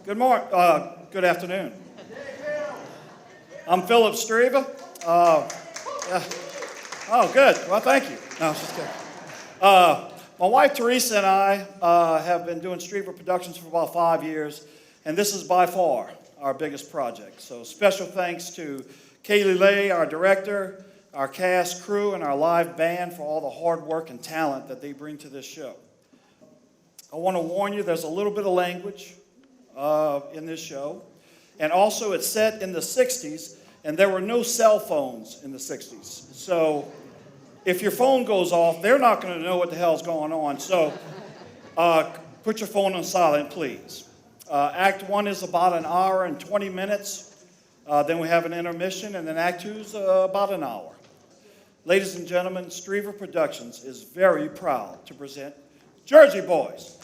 Good morning. Good afternoon. I'm Philip Streva. Yeah. Oh, good. Well, thank you. No, it's just good. My wife Teresa and I have been doing Streva Productions for about 5 years, and this is by far our biggest project. So special thanks to Kaylee Lay, our director, our cast, crew, and our live band for all the hard work and talent that they bring to this show. I want to warn you, there's a little bit of language in this show. And also, it's set in the 60s, and there were no cell phones in the 60s. So if your phone goes off, they're not going to know what the hell's going on. So put your phone on silent, please. Act 1 is about an hour and 20 minutes. Then we have an intermission, and then Act 2 is about an hour. Ladies and gentlemen, Streva Productions is very proud to present Jersey Boys.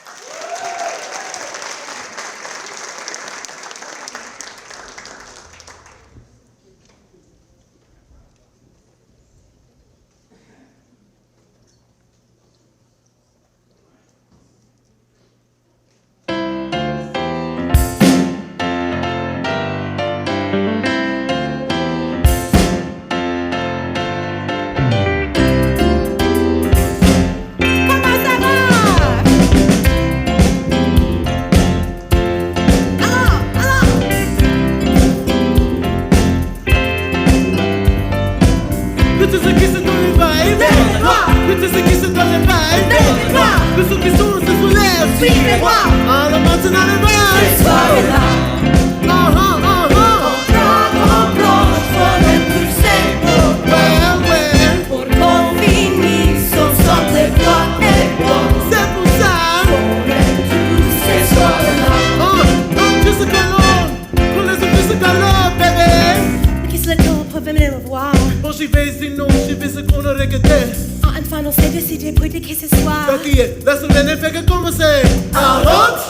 Enfin, on s'est décidé pour éduquer ce soir. Donc, la semaine ne fait que commencer. En route,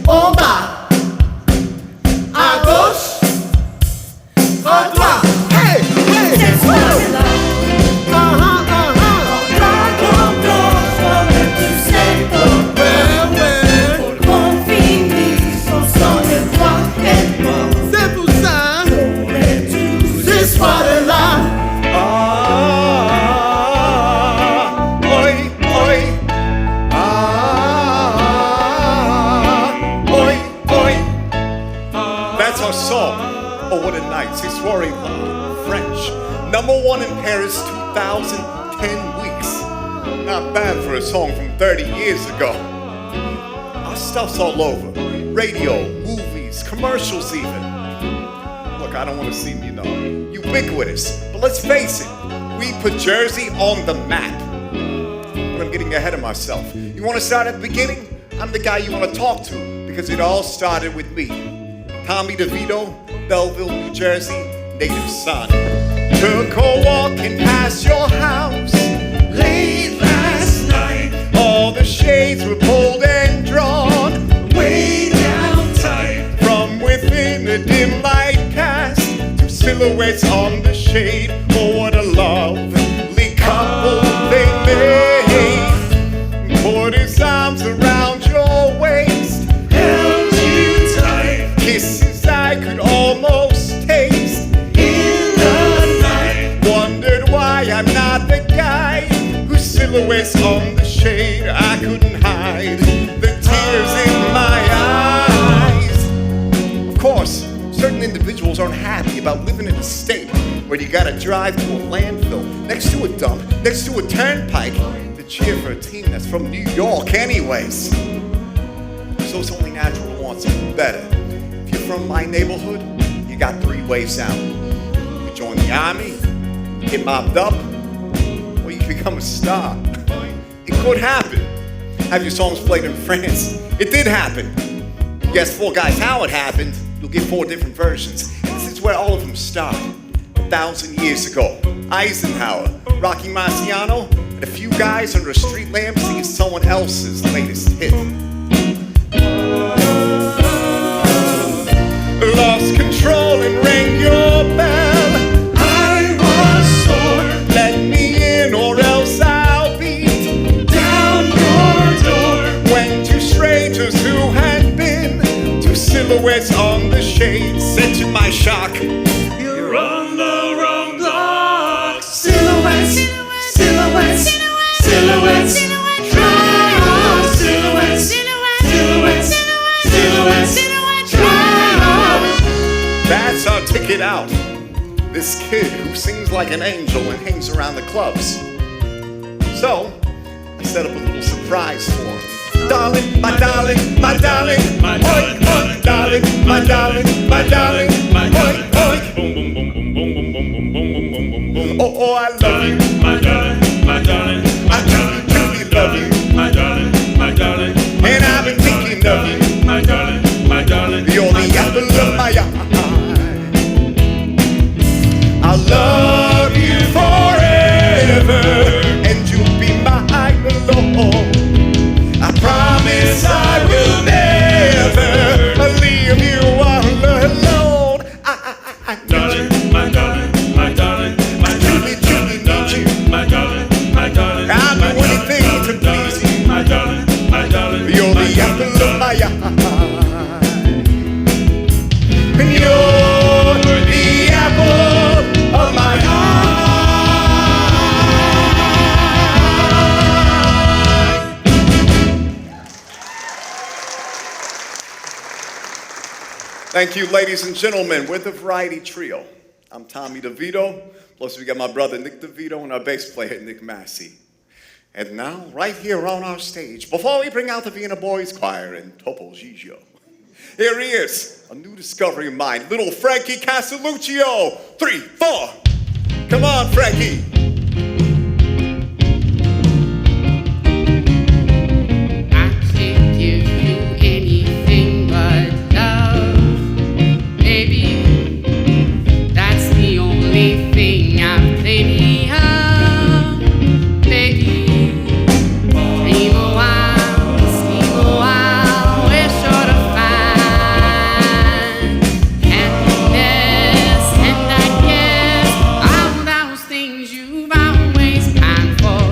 en bas, à gauche, à droite. Hey, hey, Cette soirée-là, on danse comme tu sais pas. Pour qu'on finisse ensemble, toi et moi. c'est pour ça On est tous ce soir-là. That's our song. Oh, what a night. C'est soirée French. #1 in Paris 2010 weeks. Not bad for a song from 30 years ago. Our stuff's all over. Radio, movies, commercials even. Look, I don't want to seem, ubiquitous. But let's face it, we put Jersey on the map. But I'm getting ahead of myself. You want to start at the beginning? I'm the guy you want to talk to because it all started with me. Tommy DeVito, Belleville, New Jersey, native son. Took a walking past your house late last night. All the shades were pulled and drawn way down tight. From within a dim light cast two silhouettes on the shade. Oh, what a lovely couple they made. Put his arms around your waist, held you tight. Kisses I could almost taste in the night. Wondered why I'm not the guy whose silhouettes on the shade I couldn't hide. The tears in my eyes. Of course, certain individuals aren't happy about living in a state where you gotta drive to a landfill, next to a dump, next to a turnpike, to cheer for a team that's from New York anyways. So it's only natural to want something better. If you're from my neighborhood, you got 3 ways out. You join the army, get mobbed up, or you become a star. It could happen. Have your songs played in France. It did happen. You ask 4 guys how it happened, you'll get 4 different versions. And this is where all of them start. 1,000 years ago, Eisenhower, Rocky Marciano, and a few guys under a street lamp singing someone else's latest hit. Lost control and rang your bell. I was sore. Let me in or else I'll beat down your door. Went to strangers who had been check it out. This kid who sings like an angel and hangs around the clubs. So, I set up a little surprise for him. Darling, my darling, my darling, my darling, my darling, my darling, my darling, my darling, boom, boom, boom, boom, boom, boom, boom, boom, boom, boom, boom, boom. Oh, oh, I love you, my darling, my darling, I truly, truly love you, my darling, my darling, and I've been thinking of you. my darling, my darling. You're the apple of my eye. I'll love you forever, and you'll be mine alone. I promise I will never leave you all alone. Darling, my darling, my darling, my truly, truly need you. my darling, my darling. I'll do anything to please you. My darling, my darling. You're the apple of my eye. And you're the apple of my eye. Thank you, ladies and gentlemen. We're the Variety Trio. I'm Tommy DeVito. Plus, we got my brother Nick DeVito and our bass player Nick Massey. And now, right here on our stage, before we bring out the Vienna Boys Choir and Topo Gigio, here he is, a new discovery of mine, little Frankie Casaluccio. 3, 4. Come on, Frankie. I can't give you anything but love, baby. That's the only thing I've plenty of, baby. Evil while, we're sure to find happiness, and I guess all those things you've always pined for.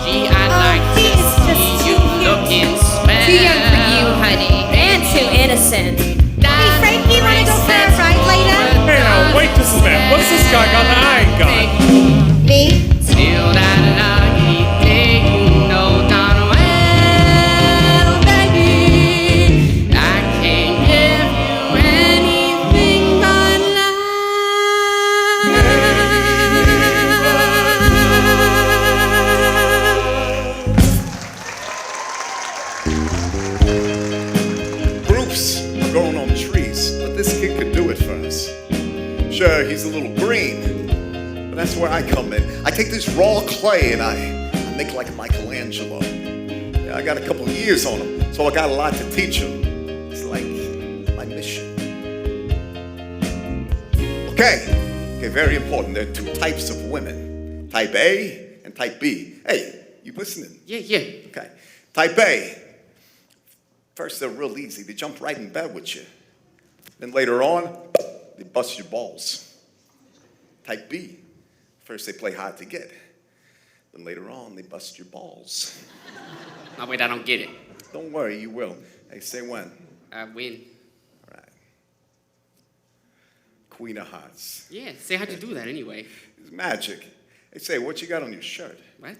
Gee, I'd like to see you looking swell. Too young for you, honey, and too innocent. Hey, Frankie, wanna go for a ride later? Hey, now, wait just a minute. What's this guy got that I ain't got? Me? Till that lucky day, you know darn well, baby, I can't give you anything but love. Roofs are growing on trees, but this kid could do it for us. Sure, he's a little green, but that's where I come in. I take this raw clay and I make like Michelangelo. Yeah, I got a couple of years on him, so I got a lot to teach him. It's like my mission. Okay, very important. There are two types of women, type A and type B. Hey, you listening? Yeah. Okay. Type A. First, they're real easy. They jump right in bed with you. Then later on, they bust your balls. Type B. First, they play hard to get. Then later on, they bust your balls. No, wait, I don't get it. Don't worry, you will. Hey, say when. I win. All right. Queen of Hearts. Yeah, say how'd you do that anyway? It's magic. Hey, say, what you got on your shirt? What?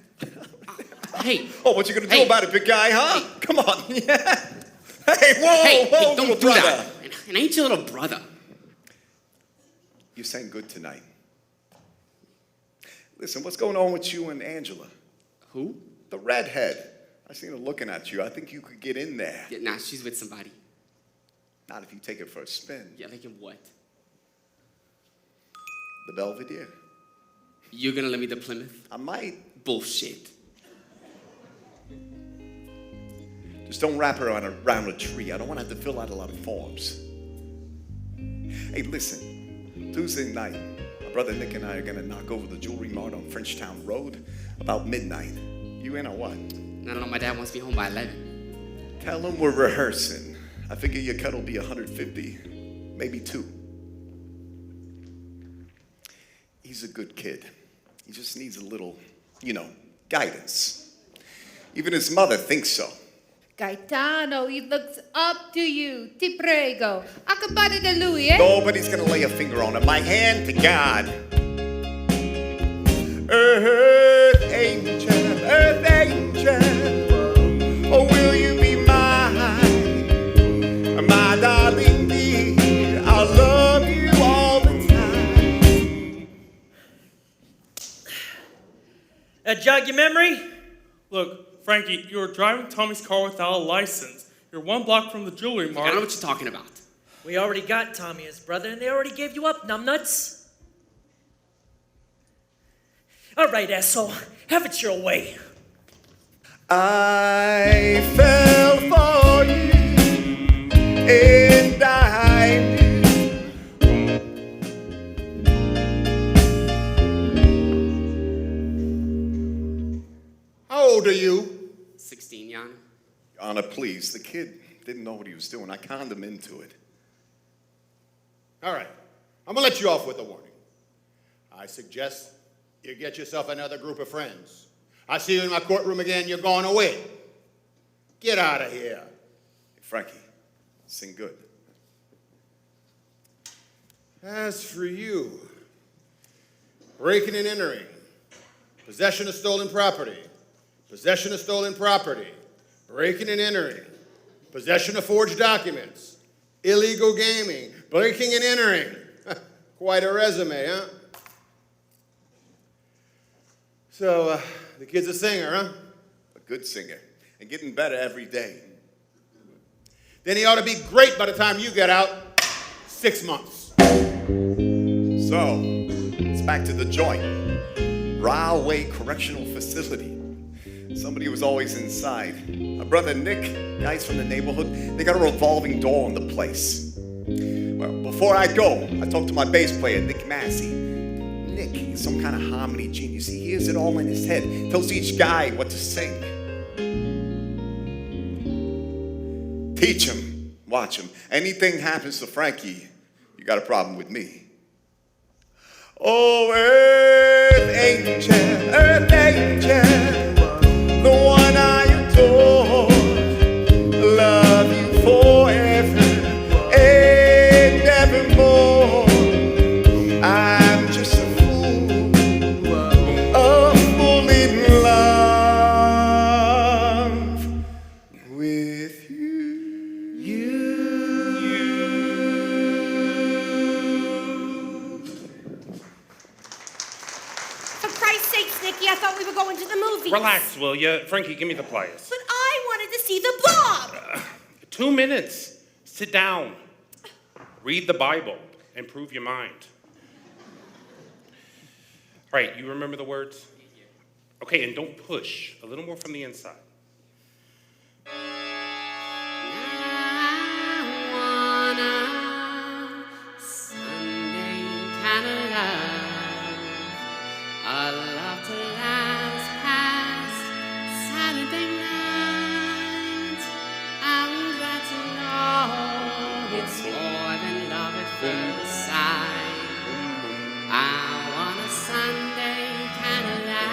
Hey. Oh, what you gonna do Hey. about it, big guy, huh? Come on. Yeah. Hey, whoa, Hey, whoa, don't little do brother. that. And ain't your little brother. You sang good tonight. Listen, what's going on with you and Angela? Who? The redhead. I seen her looking at you. I think you could get in there. Yeah, nah, she's with somebody. Not if you take it for a spin. Yeah, like in what? The Belvedere. You're gonna let me to Plymouth? I might. Bullshit. Just don't wrap her around a tree. I don't want to have to fill out a lot of forms. Hey, listen. Tuesday night, my brother Nick and I are going to knock over the jewelry mart on Frenchtown Road about midnight. You in or what? I don't know, my dad wants me home by 11. Tell him we're rehearsing. I figure your cut will be 150, maybe 2. He's a good kid. He just needs a little, guidance. Even his mother thinks so. Gaetano, he looks up to you. Ti prego. Accapare da lui, eh? Nobody's gonna lay a finger on it. My hand to God. Earth angel, oh, will you be mine, my darling dear? I'll love you all the time. That jog your memory? Look, Frankie, you were driving Tommy's car without a license. You're 1 block from the jewelry I mart. know what you're talking about. We already got Tommy and his brother, and they already gave you up, numbnuts. All right, asshole. Have it your way. I fell for you and I knew. How old are you? 16, Jan. Your Honor, please, the kid didn't know what he was doing. I conned him into it. All right. I'm going to let you off with a warning. I suggest you get yourself another group of friends. I see you in my courtroom again, you're going away. Get out of here. Hey, Frankie, sing good. As for you, breaking and entering, possession of stolen property, possession of stolen property, breaking and entering, possession of forged documents, illegal gaming, breaking and entering. Quite a resume, huh? So, the kid's a singer, huh? A good singer and getting better every day. Then he ought to be great by the time you get out. 6 months. So, it's back to the joint. Railway Correctional Facility. Somebody was always inside. My brother Nick, guys from the neighborhood, they got a revolving door on the place. Well, before I go, I talked to my bass player, Nick Massey. Nick is some kind of harmony genius. He hears it all in his head, tells each guy what to sing. Teach him, watch him. Anything happens to Frankie, you got a problem with me. Oh, earth angel, the one I adore, love you forever and evermore. I'm just a fool in love with you. For Christ's sakes, Nicky, I thought we were going to the movies. Relax, will you? Frankie, give me the pliers. But I wanted to see the blob. 2 minutes. Sit down. Read the Bible. Improve your mind. All right, you remember the words? Okay, and don't push. A little more from the inside. I want a Sunday kind of love, a love to last past Saturday night. I'm glad to know it's more than love at first sight. I want a Sunday kind of life.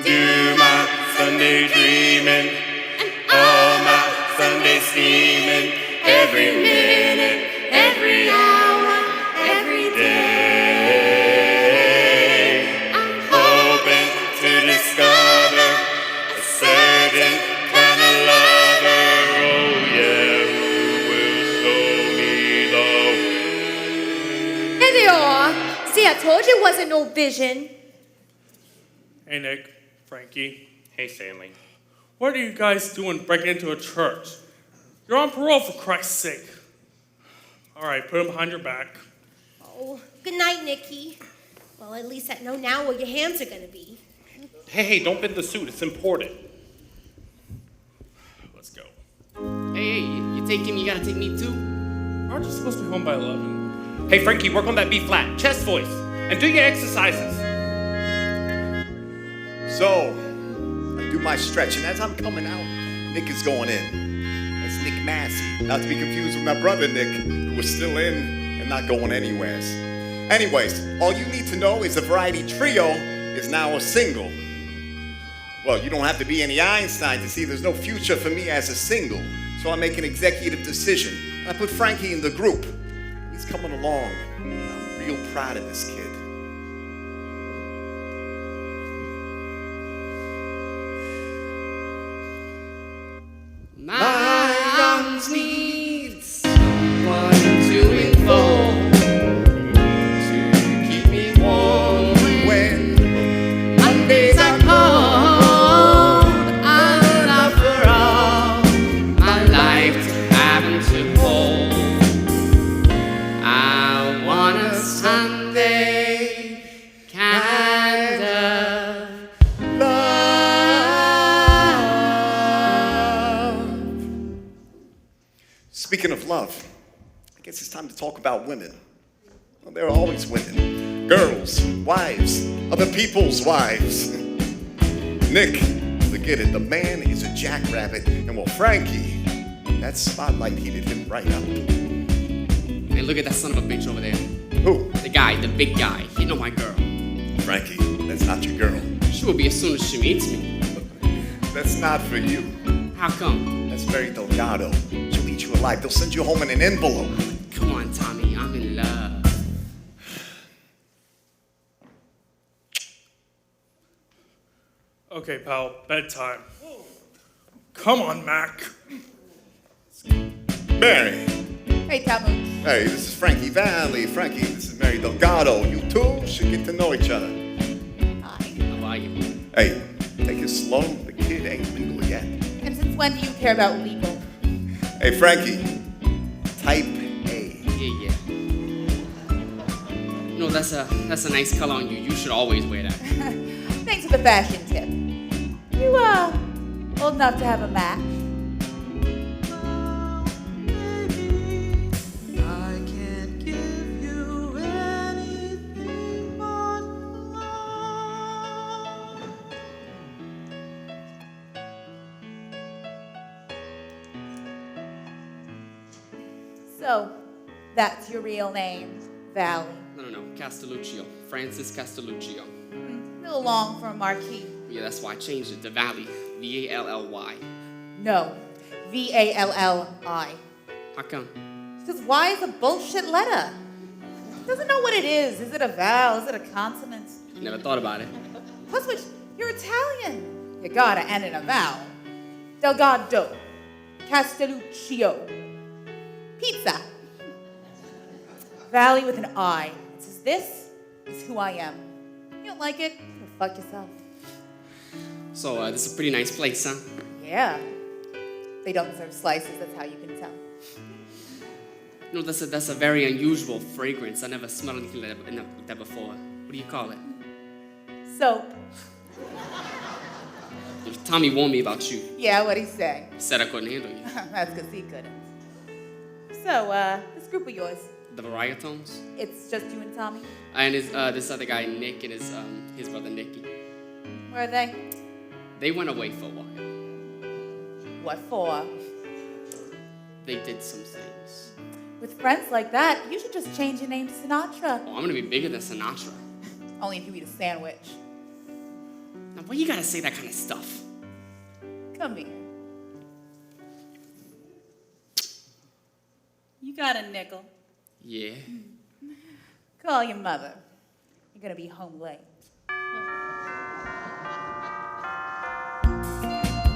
Do my Sunday dreaming, all my Sunday scheming, every minute, every hour, every day. I'm hoping to discover a certain kind of lover. Oh yeah, who will show me the way? Here they are. See, I told you it wasn't no vision. Hey Nick, Frankie, hey Stanley. What are you guys doing breaking into a church? You're on parole for Christ's sake. All right, put him behind your back. Oh, good night, Nicky. Well, at least I know now where your hands are going to be. Hey, don't bend the suit, it's important. Let's go. Hey, you take him, you gotta take me too. Aren't you supposed to be home by 11? Hey Frankie, work on that B flat, chest voice, and do your exercises. So, I do my stretch, and as I'm coming out, Nick is going in. That's Nick Massey, not to be confused with my brother Nick, who was still in and not going anywheres. Anyways, all you need to know is the Variety Trio is now a single. Well, you don't have to be any Einstein to see there's no future for me as a single, so I make an executive decision. I put Frankie in the group. He's coming along. I'm real proud of this kid. My arms need someone to enfold. to hold. I want a Sunday kind of love. Speaking of love, I guess it's time to talk about women. Well, there are always women. Girls, wives, other people's wives. Nick, forget it. The man is a jackrabbit. And well, Frankie, that spotlight heated him right up. Hey, look at that son of a bitch over there. Who? The guy, the big guy. He know my girl. Frankie, that's not your girl. She will be as soon as she meets me. That's not for you. How come? That's very Delgado. She'll eat you alive. They'll send you home in an envelope. Come on, Tommy. I'm in love. Okay, pal, bedtime. Come on, Mac. Mary. Hey, Tamu. Hey, this is Frankie Valley. Frankie, this is Mary Delgado. You two should get to know each other. Hi. How are you? Hey, take it slow. The kid ain't legal yet. And since when do you care about legal? Hey, Frankie. Type A. Yeah. No, that's a nice color on you. You should always wear that. Thanks for the fashion tip. You, old enough to have a match? I can't give you anything but love. So, that's your real name, Valley. No. Castelluccio. Francis Castelluccio. A little long for a marquis. Yeah, that's why I changed it to Valley. V-A-L-L-Y. No, V-A-L-L-I. How come? Because Y is a bullshit letter. Doesn't know what it is. Is it a vowel? Is it a consonant? Never thought about it. Plus, which, you're Italian. You gotta end in a vowel. Delgado. Castelluccio. Pizza. Valley with an I. It says, this is who I am. You don't like it? Go fuck yourself. So, this is a pretty nice place, huh? Yeah. They don't serve slices, that's how you can tell. No, that's a very unusual fragrance. I never smelled anything like that before. What do you call it? Soap. Tommy warned me about you. Yeah, what'd he say? He said I couldn't handle you. That's because he couldn't. So, this group of yours, The Varietones. it's just you and Tommy? And this other guy, Nick, and his brother, Nicky. Where are they? They went away for a while. What for? They did some things. With friends like that, you should just change your name to Sinatra. Oh, I'm gonna be bigger than Sinatra. Only if you eat a sandwich. Now, why you gotta say that kind of stuff? Come here. You got a nickel. Yeah. Call your mother. You're gonna be home late.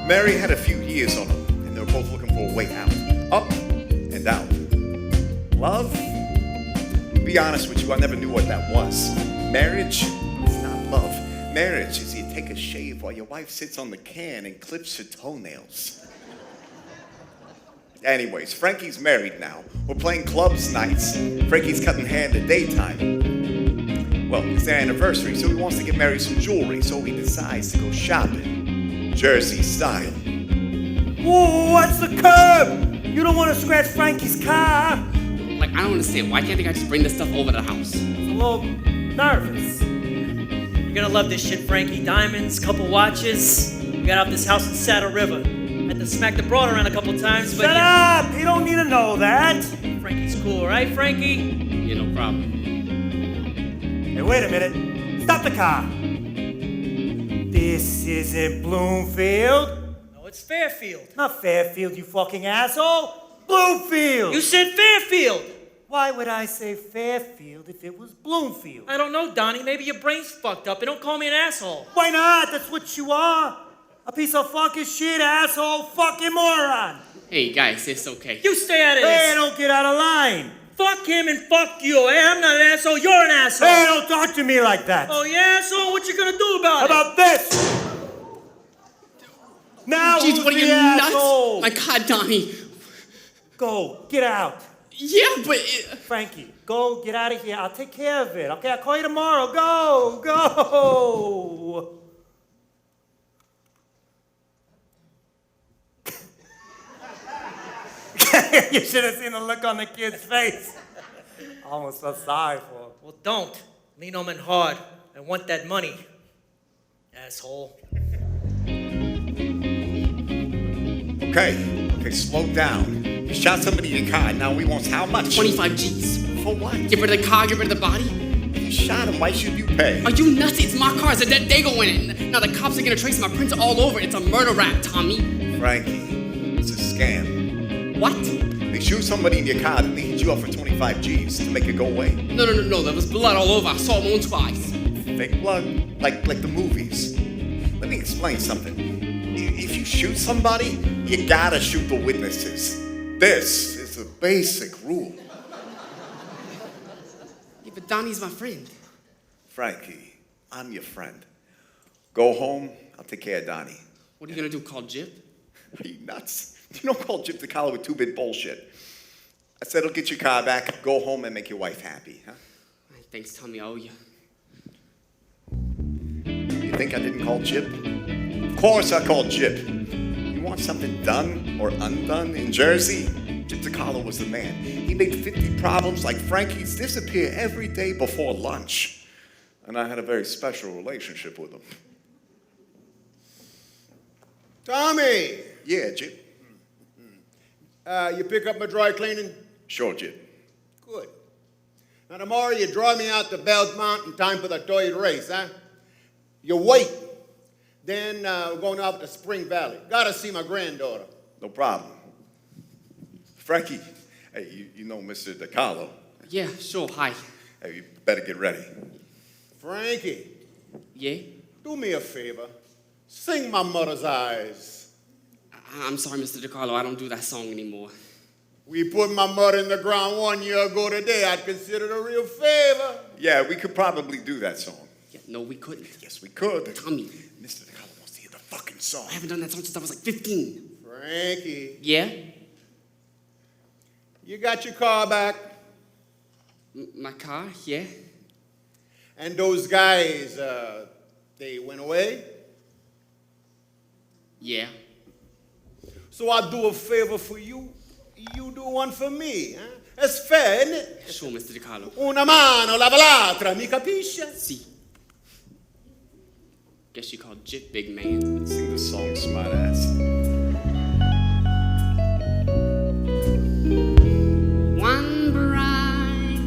Mary had a few years on them, and they were both looking for a way out. Up and out. Love? Be honest with you, I never knew what that was. Marriage is not love. Marriage is you take a shave while your wife sits on the can and clips her toenails. Anyways, Frankie's married now. We're playing clubs nights. Frankie's cutting hair in the daytime. Well, it's their anniversary, so he wants to get Mary some jewelry, so he decides to go shopping. Jersey style. Whoa, what's the curb? You don't want to scratch Frankie's car. Like, I don't understand. Why can't the guy just bring this stuff over to the house? I'm a little nervous. You're gonna love this shit, Frankie. Diamonds, couple watches. We got out this house in Saddle River. Had to smack the broad around a couple times, but Shut up! You don't need to know that. Frankie's cool, right, Frankie? Yeah, no problem. Hey, wait a minute. Stop the car. This isn't Bloomfield. No, it's Fairfield. Not Fairfield, you fucking asshole. Bloomfield. You said Fairfield. Why would I say Fairfield if it was Bloomfield? I don't know, Donnie. Maybe your brain's fucked up, and don't call me an asshole. Why not? That's what you are. A piece of fucking shit, asshole, fucking moron. Hey, guys, it's okay. You stay out of Hey, this. don't get out of line. Fuck him and fuck you. Hey, I'm not an asshole. You're an asshole. Hey, don't talk to me like that. Oh, yeah? So what you gonna do about How it? about this? Now Jeez, who's what are the you asshole? nuts? My God, Donnie. Go, get out. Yeah, but Frankie, go, get out of here. I'll take care of it. Okay, I'll call you tomorrow. Go, go. You should have seen the look on the kid's face. I almost felt sorry for him. Well, don't. Lean on him hard. I want that money. Asshole. Okay, slow down. You shot somebody in your car, now he wants how much? 25 G's. For what? Get rid of the car, get rid of the body. You shot him, why should you pay? Are you nuts? It's my car. It's a dead dago in it. Now the cops are gonna trace my prints all over. It's a murder rap, Tommy. Frankie, it's a scam. What? They shoot somebody in your car, then they hit you up for 25 G's to make it go away. No. There was blood all over. I saw him on twice. Fake blood? Like the movies. Let me explain something. If you shoot somebody, you gotta shoot the witnesses. This is a basic rule. Yeah, but Donnie's my friend. Frankie, I'm your friend. Go home, I'll take care of Donnie. What are you gonna do, call Jip? Are you nuts? You don't call Jip the collar with 2-bit bullshit. I said I'll get your car back, go home and make your wife happy, huh? Thanks, Tommy. I owe you. You think I didn't call Jip? Of course I called Jip. You want something done or undone in Jersey? Jip DeCarlo was the man. He made 50 problems like Frankie's disappear every day before lunch. And I had a very special relationship with him. Tommy! Yeah, Jip. You pick up my dry cleaning? Sure, Jip. Good. Now tomorrow you drive me out to Belmont in time for the third race, huh? You wait. Then we're going out to Spring Valley. Gotta see my granddaughter. No problem. Frankie, hey, you know Mr. DeCarlo. Yeah, sure. Hi. Hey, you better get ready. Frankie. Yeah? Do me a favor. Sing My Mother's Eyes. I'm sorry, Mr. DeCarlo. I don't do that song anymore. We put my mother in the ground 1 year ago today. I'd consider it a real favor. Yeah, we could probably do that song. Yeah, no, we couldn't. Yes, we could. Tommy. Mr. DeCarlo wants to hear the fucking song. I haven't done that song since I was like 15. Frankie. Yeah? You got your car back? My car? Yeah? And those guys, they went away? Yeah. So I'll do a favor for you. You do one for me. Huh? That's fair, isn't it? Sure, Mr. DeCarlo. Una mano lava l'altra, mi capisce? See. Guess you called Jip big man. Sing the song, smartass. One bright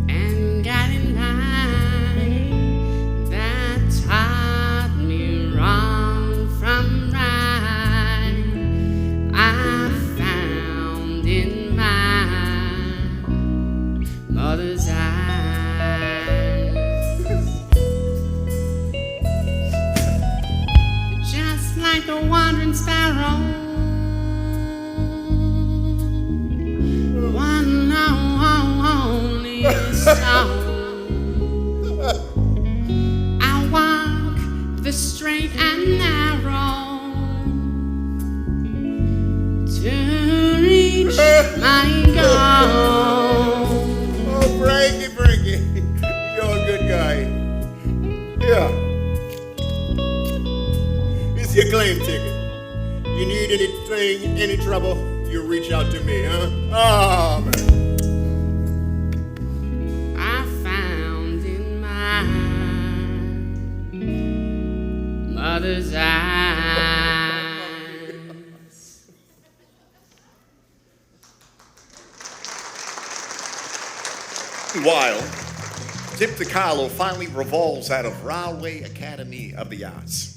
and guiding light that taught me wrong from right, I found in my mother's eyes. Just like a wandering sparrow, one lonely song. I walk the straight and narrow to reach my goal. Oh, Frankie, you're a good guy. Yeah. It's your claim ticket. You need anything, any trouble, you reach out to me, huh? Oh, man. I found in my mother's eyes. Meanwhile, Jip DeCarlo finally revolves out of Rahway Academy of the Arts.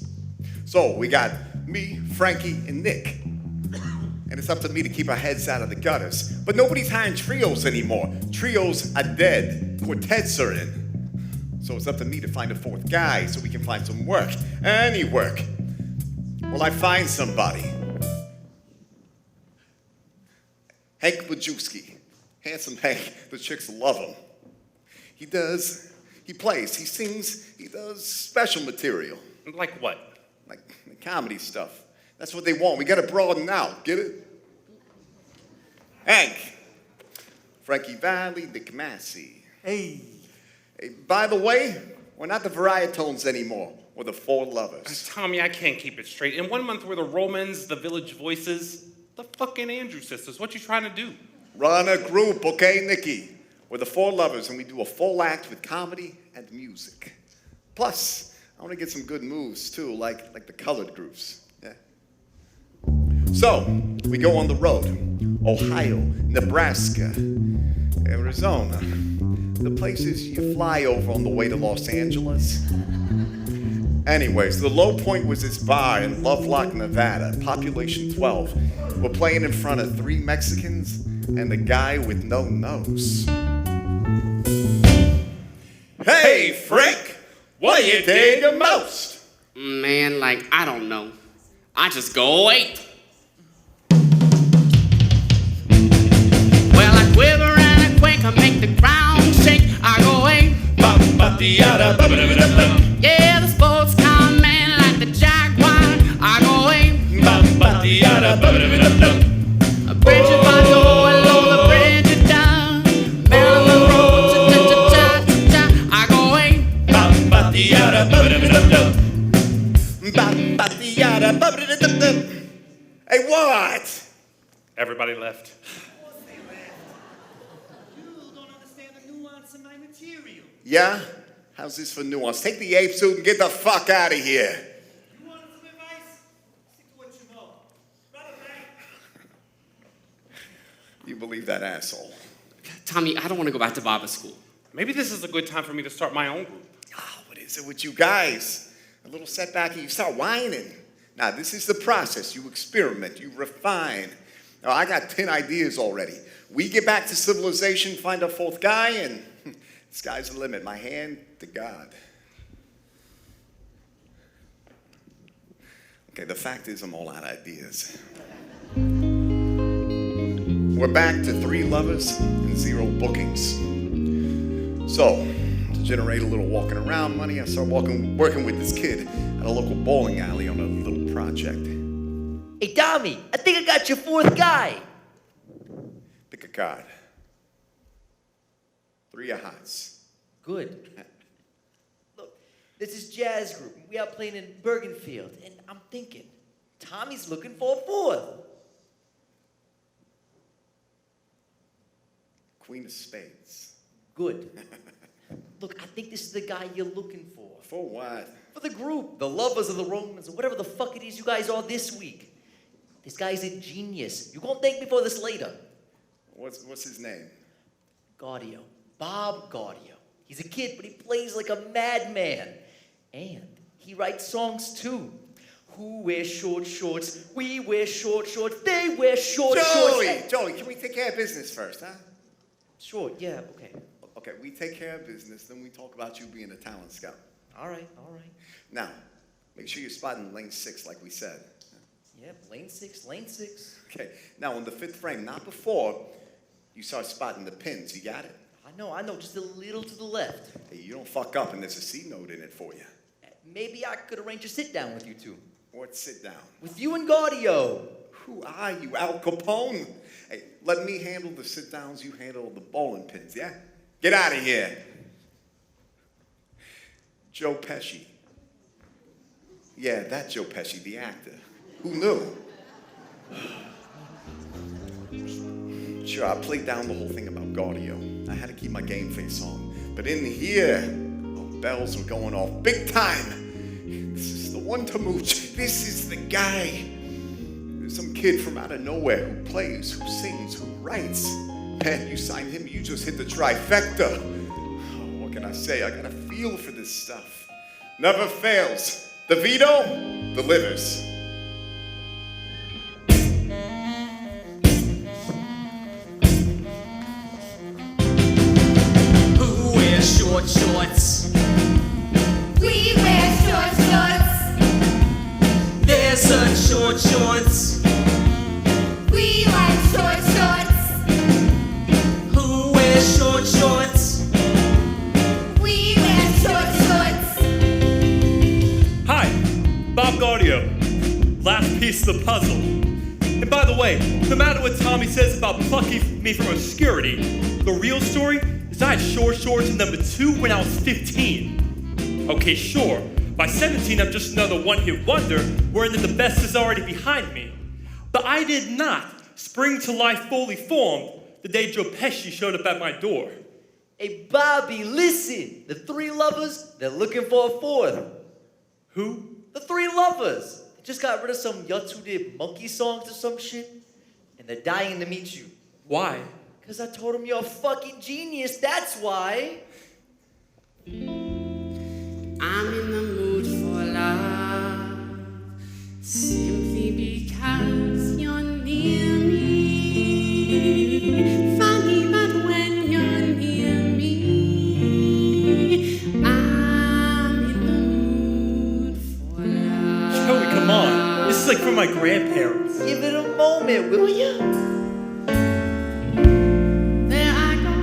So we got me, Frankie, and Nick. And it's up to me to keep our heads out of the gutters. But nobody's hiring trios anymore. Trios are dead. Quartets are in. So it's up to me to find a fourth guy so we can find some work. Any work. Will I find somebody? Hank Bajewski. Handsome Hank. The chicks love him. He plays, he sings, he does special material. Like what? Like the comedy stuff. That's what they want. We gotta broaden out, get it? Hank. Frankie Valli, Nick Massey. Hey. Hey, by the way, we're not the Varietones anymore. We're the Four Lovers. Tommy, I can't keep it straight. In 1 month, we're the Romans, the Village Voices, the fucking Andrews Sisters. What you trying to do? Run a group, okay, Nikki? We're the Four Lovers, and we do a full act with comedy and music. Plus, I want to get some good moves, too, like the colored groups. Yeah. So, we go on the road. Ohio, Nebraska, Arizona. The places you fly over on the way to Los Angeles. Anyways, the low point was this bar in Lovelock, Nevada, population 12. We're playing in front of 3 Mexicans and a guy with no nose. Hey, Frank, what do you dig the most? Man, like, I don't know. I just go 8. Well, I quiver and I quake, I make the ground shake. I go 8. Yeah, the sports car man like the Jaguar. I go 8. A bridge if I go and lower the bridge it down. Maryland Road, cha-cha-cha-cha-cha. I go 8. Hey, what? Everybody left. Yeah? How's this for nuance? Take the ape suit and get the fuck out of here. You wanted some advice? Stick to what you know. Brother Frank. You believe that asshole? Tommy, I don't want to go back to barber school. Maybe this is a good time for me to start my own group. Oh, what is it with you guys? A little setback and you start whining. Now, this is the process. You experiment, you refine. Now, I got 10 ideas already. We get back to civilization, find our 4th guy, and sky's the limit. My hand to God. Okay, the fact is I'm all out of ideas. We're back to 3 lovers and 0 bookings. So, to generate a little walking around money, I started working with this kid at a local bowling alley on a little project. Hey, Tommy, I think I got your 4th guy. Pick a card. 3 of hearts. Good. Look, this is Jazz Group. We are playing in Bergenfield, and I'm thinking, Tommy's looking for a 4th. Queen of spades. Good. Look, I think this is the guy you're looking for. For what? For the group, the lovers of the Romans, or whatever the fuck it is you guys are this week. This guy's a genius. You're gonna thank me for this later. What's his name? Gaudio. Bob Gaudio. He's a kid, but he plays like a madman. And he writes songs too. Who wears short shorts? We wear short shorts. They wear short shorts. Joey, can we take care of business first, huh? Sure, yeah, okay. Okay, we take care of business, then we talk about you being a talent scout. All right. Now, make sure you're spotting lane 6 like we said. Yep, lane 6. Okay, now on the 5th frame, not before, you start spotting the pins. You got it? I know, just a little to the left. Hey, you don't fuck up and there's a C note in it for you. Maybe I could arrange a sit down with you two. What sit down? With you and Gaudio. Who are you, Al Capone? Hey, let me handle the sit downs, you handle the bowling pins, yeah? Get out of here. Joe Pesci. Yeah, that Joe Pesci, the actor. Who knew? Sure, I played down the whole thing about Gaudio. I had to keep my game face on. But in here, bells were going off big time. This is the one to mooch. This is the guy. There's some kid from out of nowhere who plays, who sings, who writes. Man, you sign him, you just hit the trifecta. Oh, what can I say? I got a feel for this stuff. Never fails. DeVito delivers. Who wears short shorts? We wear short shorts. They're such short shorts. We like short shorts. Who wears short shorts? We wear short shorts. Hi, Bob Gaudio. Last piece of the puzzle. Hey And by the way, no matter what Tommy says about plucking me from obscurity, the real story is I had short shorts number 2 when I was 15. Okay, sure, by 17 I'm just another one-hit wonder, wherein the best is already behind me. But I did not spring to life fully formed the day Joe Pesci showed up at my door. Hey, Bobby, listen. The 3 lovers, they're looking for a 4th. Who? The 3 lovers. They just got rid of some yuts who did monkey songs or some shit, and they're dying to meet you. Why? Because I told them you're a fucking genius, that's why. I'm in the mood for love, simply because you're near me. Funny, but when you're near me, I'm in the mood for love. Joey, come on. This is like for my grandparents. Give it a moment, will ya? There I go,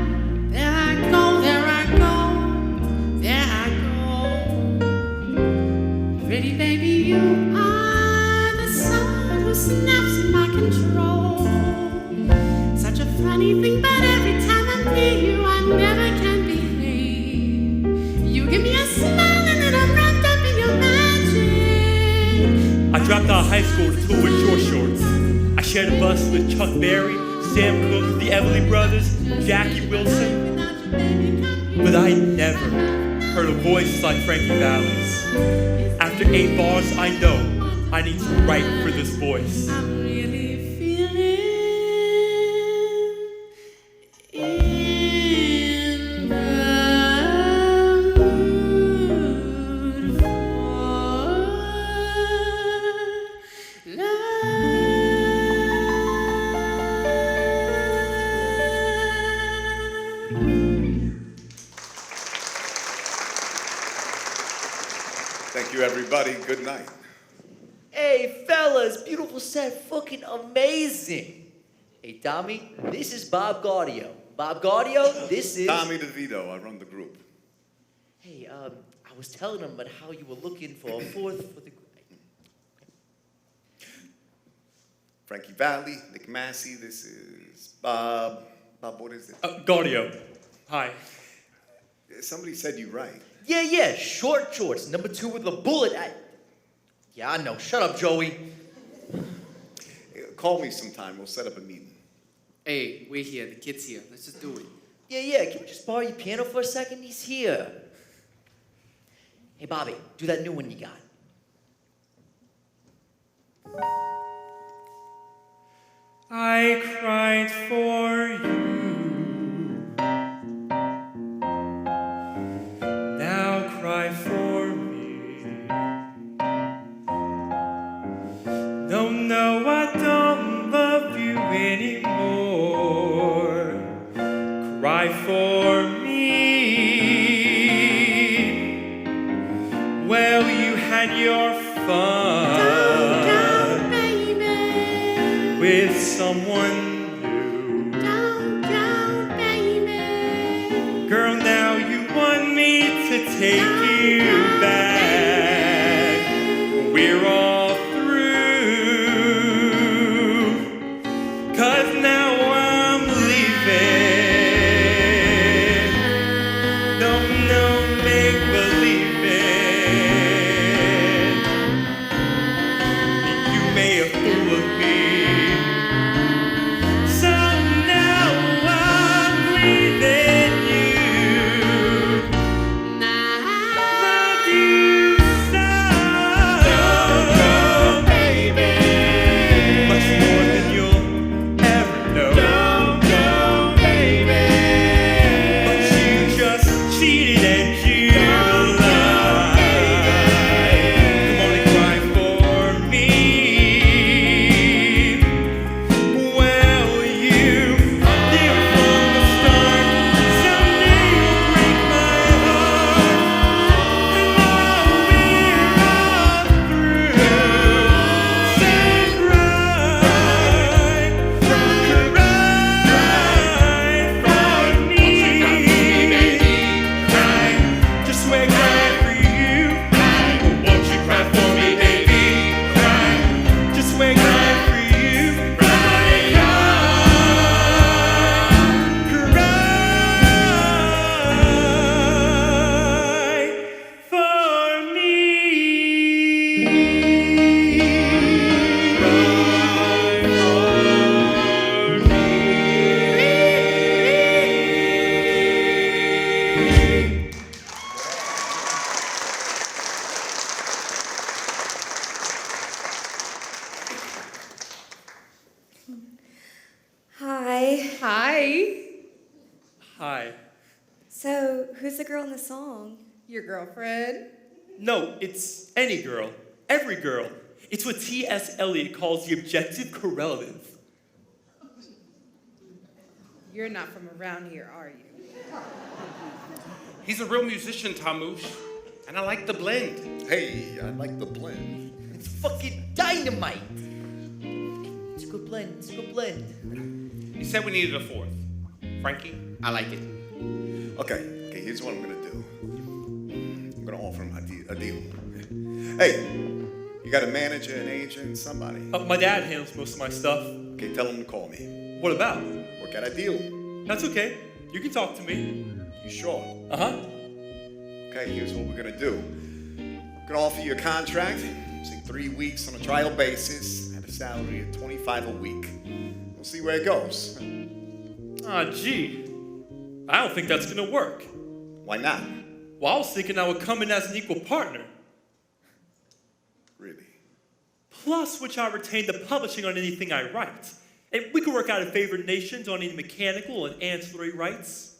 there I go, there I go, there I go. Pretty baby, you are the sun who snaps in my control. Such a funny thing, but every time I'm near you, I never can behave. You give me a smile and then I'm wrapped up in your magic. I dropped out of high school to tour with short shorts. I shared a bus with Chuck Berry, Sam Cooke, the Everly Brothers, Jackie Wilson. But I never heard a voice like Frankie Valli's. After 8 bars, I know I need to write for this voice. I'm really feeling in the mood for Thank you, everybody. Good night. Hey, fellas, beautiful set, fucking amazing. Hey, Tommy, this is Bob Gaudio. Bob Gaudio, this is... Tommy DeVito. I run the group. Hey, I was telling him about how you were looking for a 4th for the... Frankie Valli, Nick Massey. This is Bob. Bob, what is it? Gaudio. Hi. Somebody said you right. Yeah, short shorts, number 2 with a bullet. Yeah, I know. Shut up, Joey. Call me sometime. We'll set up a meeting. Hey, we're here. The kid's here. Let's just do it. Yeah. Can we just borrow your piano for a second? He's here. Hey, Bobby, do that new one you got. I cried for you. Now cry for me. No, I don't love you anymore. Cry for me. Well, you had your fun with someone new. Girl, now you want me to take you back. We're all through. 'Cause now I'm leaving. No, make believing. You made a fool of me. So now I'm leaving you. Hi. Hi. So, who's the girl in the song? Your girlfriend? No, it's any girl. Every girl. It's what T.S. Eliot calls the objective correlative. You're not from around here, are you? He's a real musician, Tamoosh. And I like the blend. Hey, I like the blend. It's fucking dynamite. It's a good blend. It's a good blend. He said we needed a fourth. Frankie? I like it. Okay, here's what I'm gonna do. I'm gonna offer him a deal. Hey, you got a manager, an agent, somebody? My dad handles most of my stuff. Okay, tell him to call me. What about? Work out a deal. That's okay. You can talk to me. You sure? Uh-huh. Okay, here's what we're gonna do. I'm gonna offer you a contract, say 3 weeks on a trial basis, at a salary of $25 a week. We'll see where it goes. Gee. I don't think that's gonna work. Why not? Well, I was thinking I would come in as an equal partner. Really? Plus, which I retain the publishing on anything I write. And we could work out in favored nations on any mechanical and ancillary rights.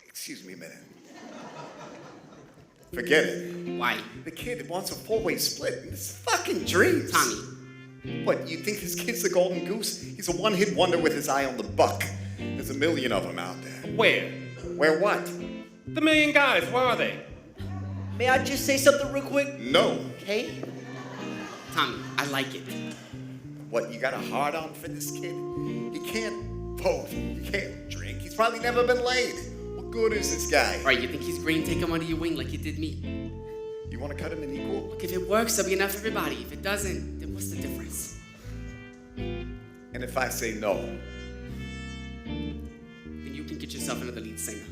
Excuse me a minute. Forget it. Why? The kid wants a 4-way split. It's fucking dreams. Tommy. What, you think this kid's the golden goose? He's a one-hit wonder with his eye on the buck. There's a million of them out there. Where? Where what? The million guys, where are they? May I just say something real quick? No. Okay? Tommy, I like it. What, you got a hard-on for this kid? He can't vote. He can't drink. He's probably never been laid. What good is this guy? All right, you think he's green? Take him under your wing like you did me. You want to cut him an equal? Look, if it works, there'll be enough for everybody. If it doesn't, then what's the difference? And if I say no? Then you can get yourself another lead singer.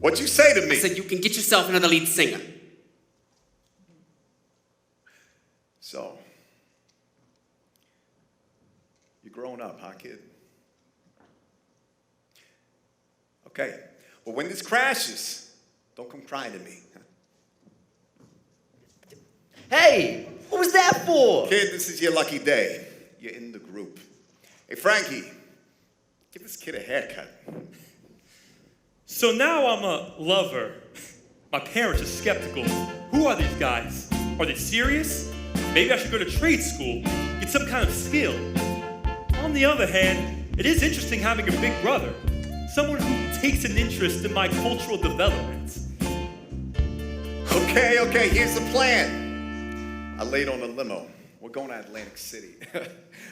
What'd you say to me? I said you can get yourself another lead singer. So, you're growing up, huh, kid? Okay. Well, when this crashes, don't come crying to me. Hey, what was that for? Kid, this is your lucky day. You're in the group. Hey, Frankie, give this kid a haircut. So now I'm a lover. My parents are skeptical. Who are these guys? Are they serious? Maybe I should go to trade school, get some kind of skill. On the other hand, it is interesting having a big brother, someone who takes an interest in my cultural development. Okay, here's the plan. I laid on a limo. We're going to Atlantic City.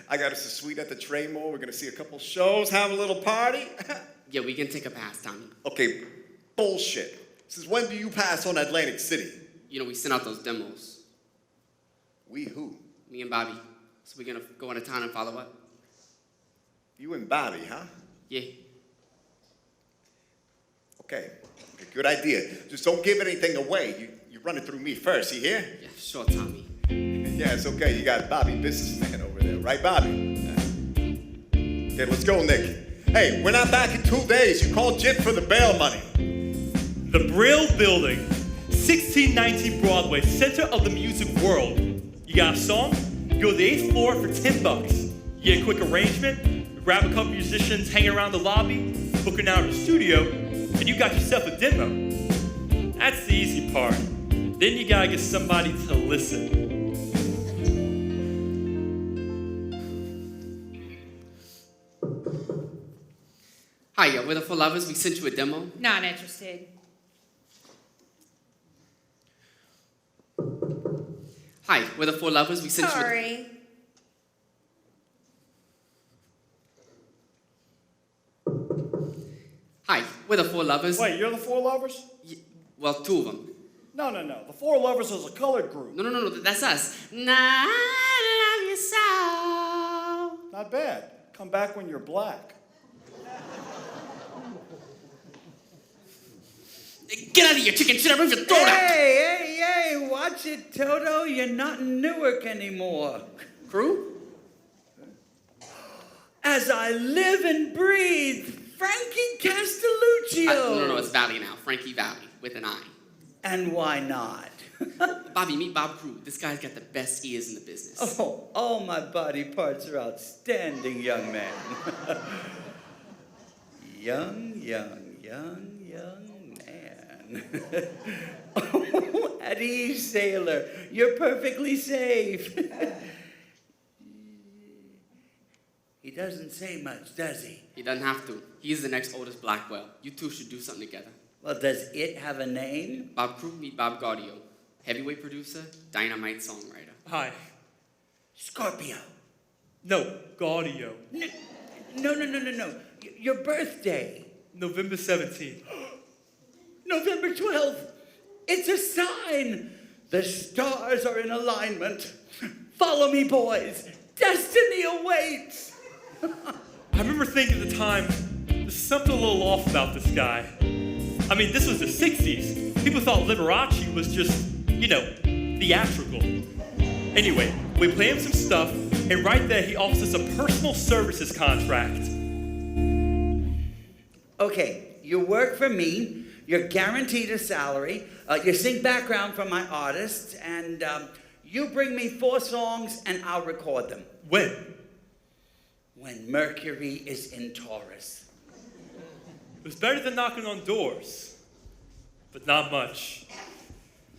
I got us a suite at the Trade Mall. We're going to see a couple shows, have a little party. Yeah, we can take a pass, Tommy. Okay, bullshit. Since when do you pass on Atlantic City? You know, we sent out those demos. We who? Me and Bobby. So we're gonna go into town and follow up. You and Bobby, huh? Yeah. Okay, good idea. Just don't give anything away. You run it through me first, you hear? Yeah, sure, Tommy. Yeah, it's okay. You got Bobby, businessman over there, right, Bobby? Okay, let's go, Nick. Hey, we're not back in 2 days. You call Jit for the bail money. The Brill Building, 1619 Broadway, center of the music world. You got a song? You go to the 8th floor for $10. You get a quick arrangement, you grab a couple musicians hanging around the lobby, book an hour in the studio, and you got yourself a demo. That's the easy part. Then you gotta get somebody to listen. Hi, we're the Four Lovers. We sent you a demo. Not interested. Hi, we're the Four Lovers. We sent you Sorry. Hi, we're the Four Lovers. Wait, you're the Four Lovers? Well, two of them. No. The Four Lovers is a colored group. No, that's us. Nah, I love you so. Not bad. Come back when you're black. Get out of here, chicken shit. I'm your throat out. Hey, watch it, Toto. You're not in Newark anymore. Crew? As I live and breathe, Frankie Castelluccio. No, it's Valley now. Frankie Valley with an I. And why not? Bobby, meet Bob Crew. This guy's got the best ears in the business. Oh, all my body parts are outstanding, young man. young man. Oh, at ease, sailor. You're perfectly safe. He doesn't say much, does he? He doesn't have to. He's the next Otis Blackwell. You two should do something together. Well, does it have a name? Bob Crew, meet Bob Gaudio. Heavyweight producer, dynamite songwriter. Hi. Scorpio. No, Gaudio. No. Your birthday. November 17th. November 12th. It's a sign. The stars are in alignment. Follow me, boys. Destiny awaits. I remember thinking at the time, there's something a little off about this guy. I mean, this was the 60s. People thought Liberace was just, theatrical. Anyway, we play him some stuff, and right there he offers us a personal services contract. Okay, you work for me, you're guaranteed a salary, you sing background for my artists, and you bring me 4 songs and I'll record them. When? When Mercury is in Taurus. It was better than knocking on doors, but not much.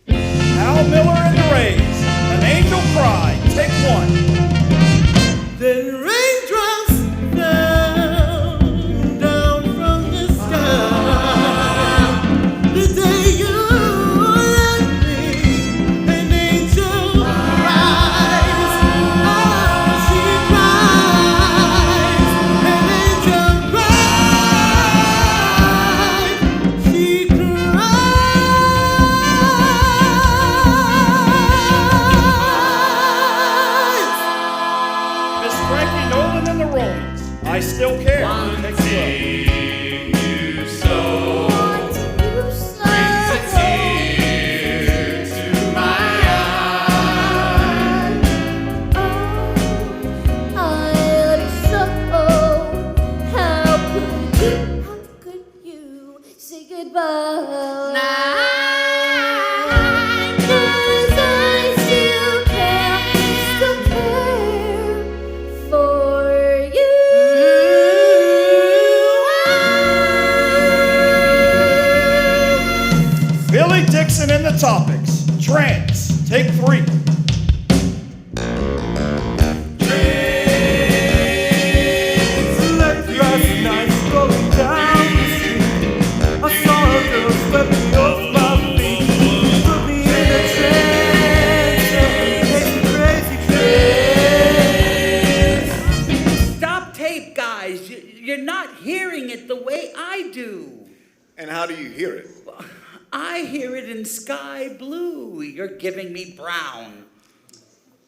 Al Miller and the Rays, An Angel Cry, take 1. Then raindrops fell down from the sky. The day you left me, an angel cries. Oh, she cries. An angel cries. She Miss Frankie Nolan and the Romans, I Still Care, take 12. Billy Dixon and the Topics, Trance, take 3. Last night, going down the street, I saw a girl swept me off my feet, put me in a trance, Stop tape, guys. You're not hearing it the way I do. And how do you hear it? I hear it in sky blue. You're giving me brown.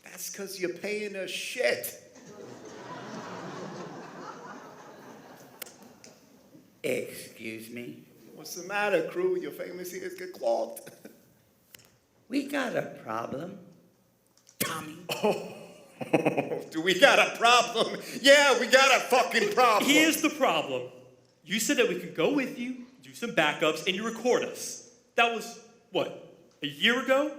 That's because you're paying us shit. Excuse me. What's the matter, crew? Your famous ears get clogged. We got a problem. Tommy. Do we got a problem? Yeah, we got a fucking problem. Here's the problem. You said that we could go with you, do some backups, and you record us. That was, what, a year ago?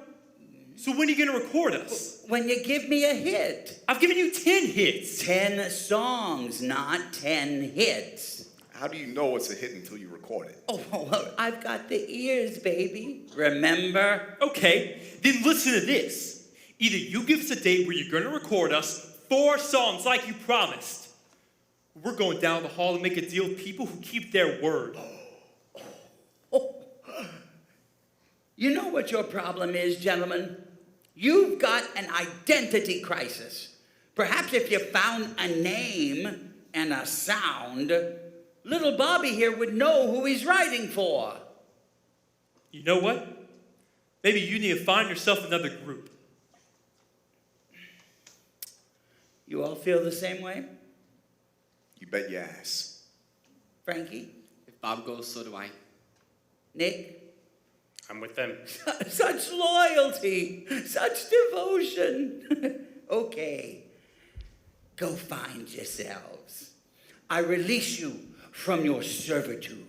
So when are you going to record us? When you give me a hit. I've given you 10 hits. 10 songs, not 10 hits. How do you know it's a hit until you record it? Oh, well, I've got the ears, baby. Remember? Okay, then listen to this. Either you give us a date where you're going to record us 4 songs like you promised. We're going down the hall and make a deal with people who keep their word. You know what your problem is, gentlemen? You've got an identity crisis. Perhaps if you found a name and a sound, little Bobby here would know who he's writing for. You know what? Maybe you need to find yourself another group. You all feel the same way? You bet your ass. Frankie? If Bob goes, so do I. Nick? I'm with them. Such loyalty, such devotion. Okay, go find yourselves. I release you from your servitude.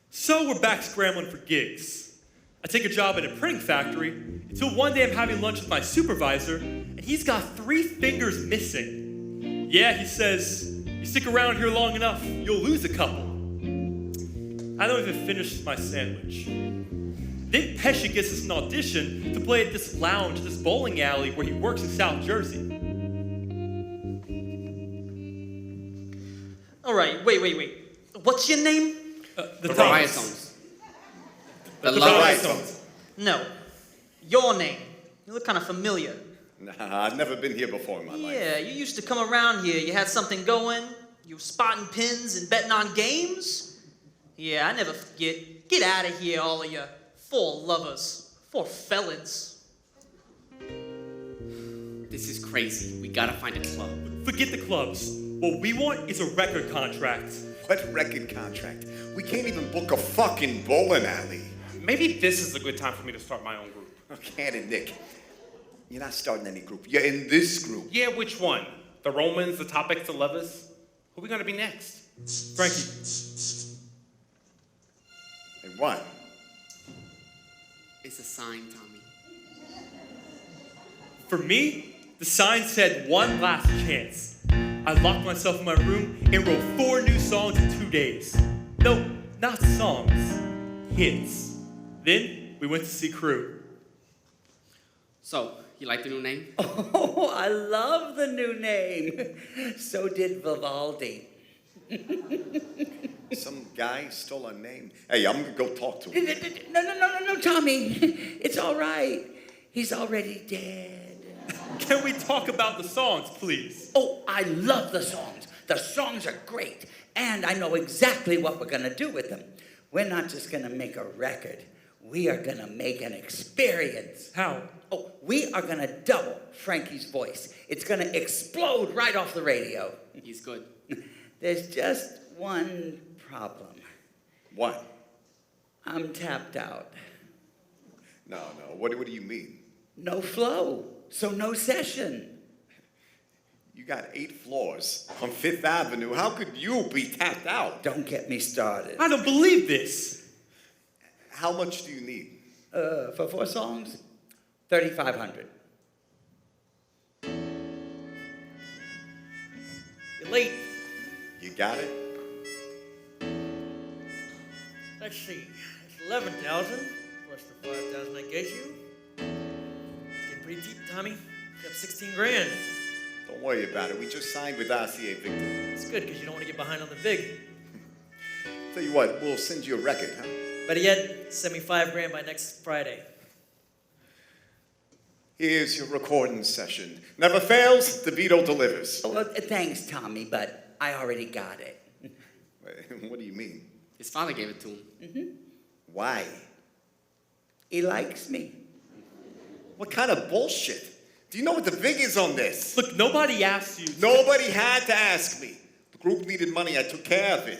So we're back scrambling for gigs. I take a job at a printing factory until one day I'm having lunch with my supervisor and he's got 3 fingers missing. Yeah, he says, you stick around here long enough, you'll lose a couple. I don't even finish my sandwich. Then Pesci gets us an audition to play at this lounge, this bowling alley where he works in South Jersey. All right, wait. What's your name? The Ryotones. The Ryotones. No, your name. You look kind of familiar. Nah, I've never been here before in my life. Yeah, you used to come around here. You had something going. You were spotting pins and betting on games. Yeah, I never forget. Get out of here, all of you. 4 lovers. 4 felons. This is crazy. We gotta find a club. Forget the clubs. What we want is a record contract. What record contract? We can't even book a fucking bowling alley. Maybe this is a good time for me to start my own group. Okay, Nick. You're not starting any group. You're in this group. Yeah, which one? The Romans, the Topics, the Lovers? Who are we gonna be next? Frankie. Hey, what? It's a sign, Tommy. For me, the sign said one last chance. I locked myself in my room and wrote 4 new songs in 2 days. No, not songs. Hits. Then we went to see Crew. So, you like the new name? Oh, I love the new name. So did Vivaldi. Some guy stole our name. Hey, I'm gonna go talk to him. No, Tommy. It's all right. He's already dead. Can we talk about the songs, please? Oh, I love the songs. The songs are great. And I know exactly what we're going to do with them. We're not just going to make a record. We are going to make an experience. How? Oh, we are going to double Frankie's voice. It's going to explode right off the radio. He's good. There's just one problem. What? I'm tapped out. No. What do you mean? No flow. So no session. You got 8 floors on 5th Avenue. How could you be tapped out? Don't get me started. I don't believe this. How much do you need? For 4 songs, $3,500. You're late. You got it? Let's see. It's 11,000 plus the 5,000 I gave you. Getting pretty deep, Tommy. You got 16 grand. Don't worry about it. We just signed with RCA Victor. It's good because you don't want to get behind on the vig. Tell you what, we'll send you a record, huh? Better yet, send me 5 grand by next Friday. Here's your recording session. Never fails, DeVito delivers. Oh, well, thanks, Tommy, but I already got it. Wait, what do you mean? His father gave it to him. Mm-hmm. Why? He likes me. What kind of bullshit? Do you know what the vig is on this? Look, nobody asked you. Nobody had to ask me. The group needed money. I took care of it.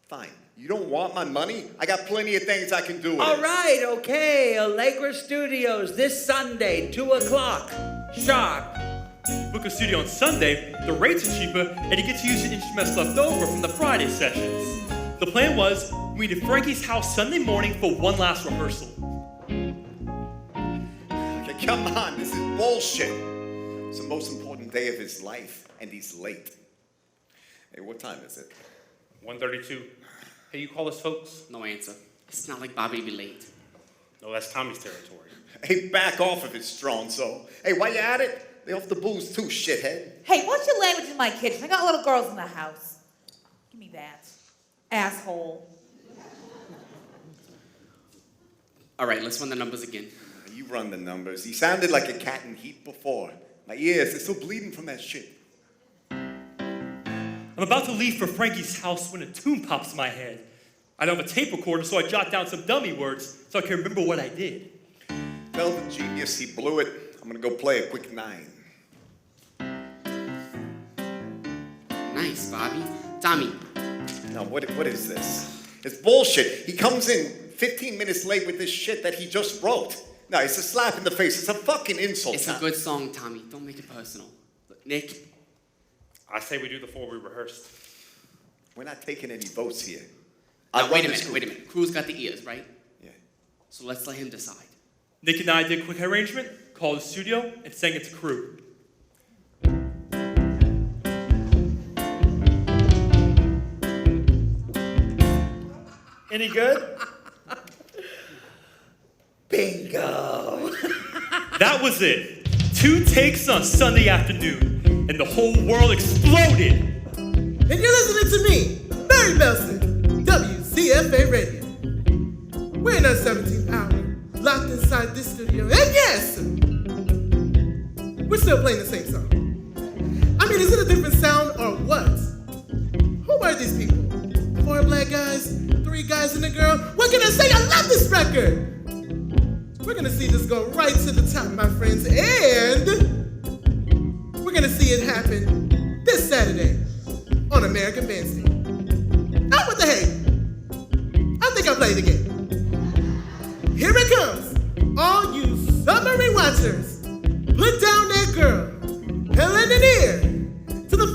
Fine. You don't want my money? I got plenty of things I can do with All it. right, okay. Allegra Studios this Sunday, 2 o'clock. Sharp. Book a studio on Sunday, the rates are cheaper, and you get to use the instruments left over from the Friday sessions. The plan was, we meet at Frankie's house Sunday morning for one last rehearsal. Okay, come on. This is bullshit. It's the most important day of his life, and he's late. Hey, what time is it? 1:32. Hey, you call us folks? No answer. It's not like Bobby be late. No, that's Tommy's territory. Hey, back off if it's strong, so. Hey, while you're at it, lay off the booze too, shithead. Hey, what's your language in my kitchen? I got little girls in the house. Give me that. Asshole. All right, let's run the numbers again. You run the numbers. He sounded like a cat in heat before. My ears, they're still bleeding from that shit. I'm about to leave for Frankie's house when a tune pops in my head. I don't have a tape recorder, so I jot down some dummy words so I can remember what I did. Tell the genius he blew it. I'm gonna go play a quick 9. Nice, Bobby. Tommy. Now, what is this? It's bullshit. He comes in 15 minutes late with this shit that he just wrote. No, it's a slap in the face. It's a fucking insult. It's a good song, Tommy. Don't make it personal. Look, Nick. I say we do the 4 we rehearsed. We're not taking any votes here. Wait a minute. Crew's got the ears, right? Yeah. So let's let him decide. Nick and I did a quick arrangement, called the studio, and sang it to crew. Any good? Bingo. That was it. 2 takes on Sunday afternoon, and the whole world exploded. And you're listening to me, Barry Belson, WCFA Radio. We're in our 17th hour, locked inside this studio, and yes, we're still playing the same song. I mean, is it a different sound or what? Who are these people? 4 black guys, 3 guys and a girl? What can I say? I love this record! We're gonna see this go right to the top, my friends, and we're gonna see it happen this Saturday on American Bandstand. Oh, what the heck? I think I'll play it again. Here it comes. All you submarine watchers, put down that girl and lend an ear to the 4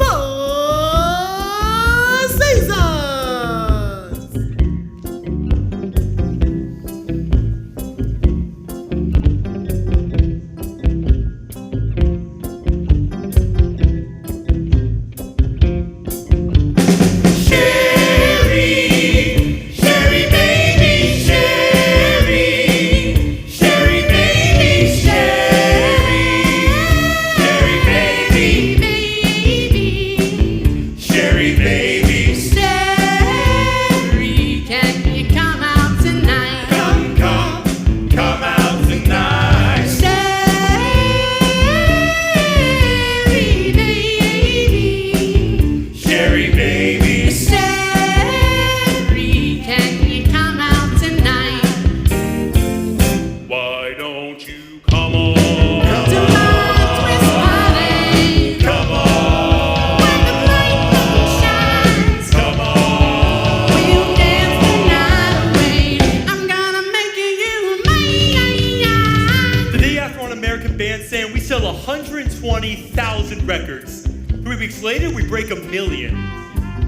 seasons. Bandstand, we sell 120,000 records. 3 weeks later, we break 1 million.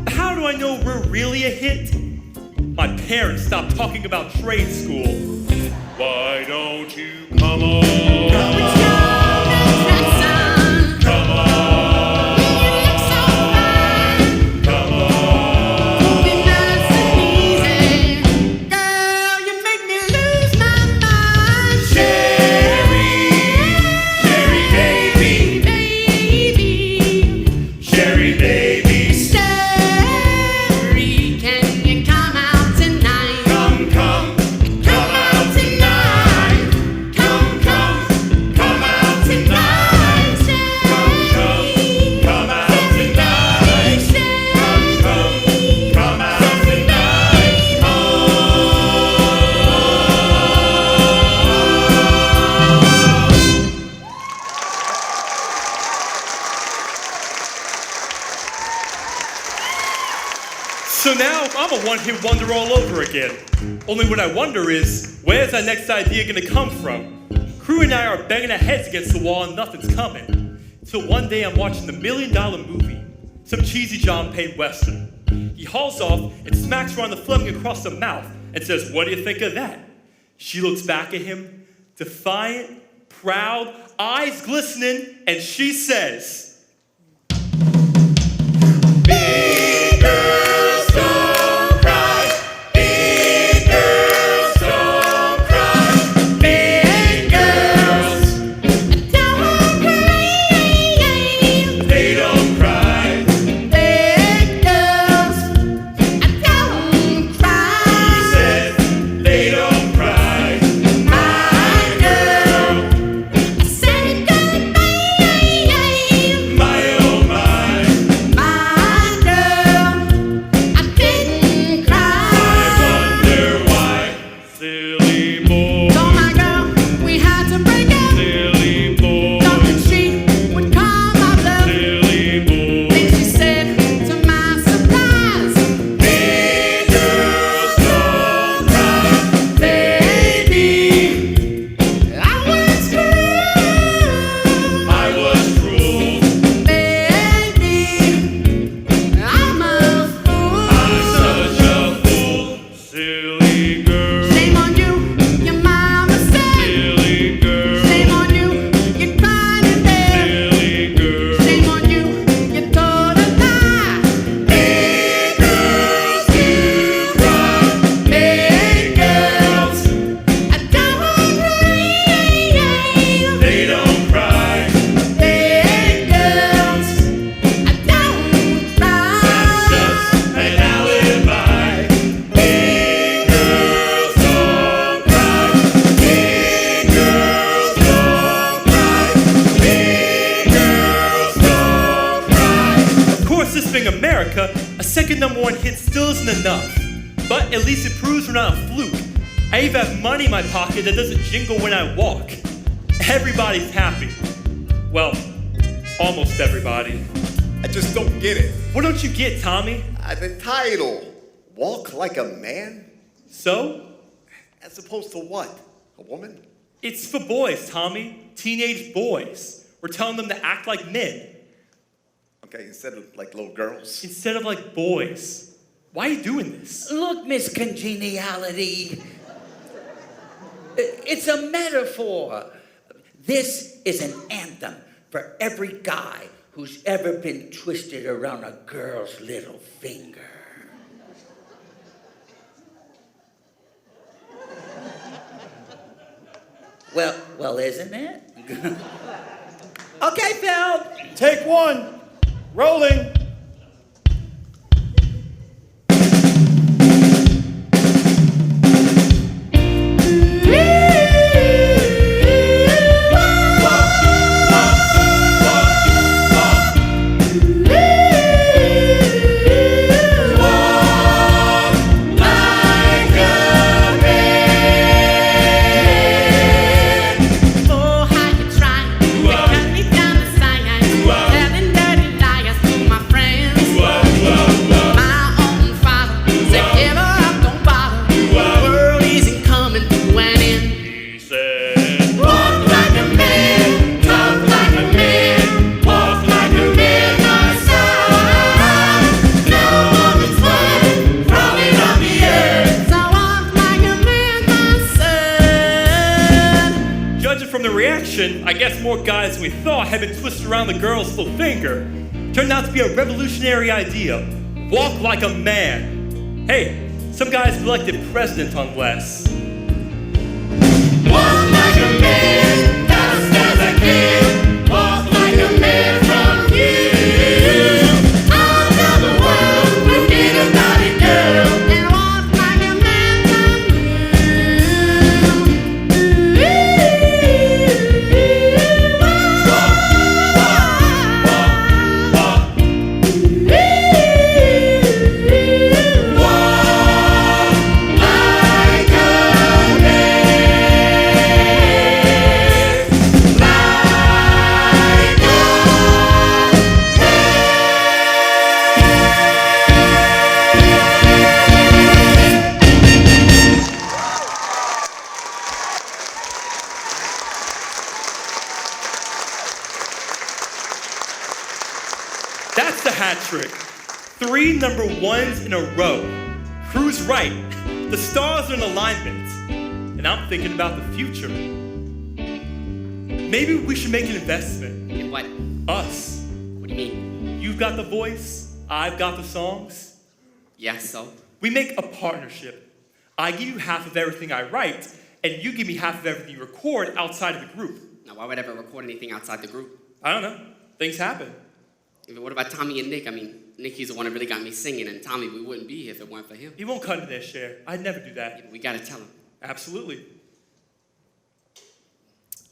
How do I know we're really a hit? My parents stopped talking about trade school. Why don't you come on? Come on. Come on. Come on. Moving nice and easy. Girl, you make me lose my mind. Sherry, Sherry baby. Sherry baby. Sherry, can you come out tonight? Come out tonight. Come out tonight. Come out tonight. Come out tonight. So now I'm a one-hit wonder all over again. Only what I wonder is, where's our next idea gonna come from? Crew and I are banging our heads against the wall and nothing's coming. Till one day I'm watching the $1 Million Movie, some cheesy John Payne Western. He hauls off and smacks Ron the Fleming across the mouth and says, "What do you think of that?" She looks back at him, defiant, proud, eyes glistening, and she says, "Big girls don't cry. Big girls don't cry. Big girls don't cry. They don't cry. Big girls don't cry. He said, they don't cry. My girl, I said goodbye. America, a second #1 hit still isn't enough. But at least it proves we're not a fluke. I even have money in my pocket that doesn't jingle when I walk. Everybody's happy. Well, almost everybody. I just don't get it. What don't you get, Tommy? The title, Walk Like a Man? So? As opposed to what? A woman? It's for boys, Tommy. Teenage boys. We're telling them to act like men. Okay, instead of like little girls? Instead of like boys. Why are you doing this? Look, Miss Congeniality. It's a metaphor. This is an anthem for every guy who's ever been twisted around a girl's little finger. Well, isn't it? Okay, Phil. Take one. Rolling. I guess more guys than we thought had been twisted around the girl's little finger. Turned out to be a revolutionary idea. Walk like a man. Hey, some guys elected president on less. Walk like a man, just as a kid. Walk like a man from here. I'll tell the world we'll be the naughty girl. And walk like a man from That's the hat trick. 3 #1s in a row. Crew's right. The stars are in alignment. And I'm thinking about the future. Maybe we should make an investment. In what? Us. What do you mean? You've got the voice. I've got the songs. Yeah, so? We make a partnership. I give you half of everything I write, and you give me half of everything you record outside of the group. Now, why would I ever record anything outside the group? I don't know. Things happen. But what about Tommy and Nick? I mean, Nicky's the one that really got me singing, and Tommy, we wouldn't be here if it weren't for him. He won't cut into their share. I'd never do that. Yeah, but we gotta tell him. Absolutely.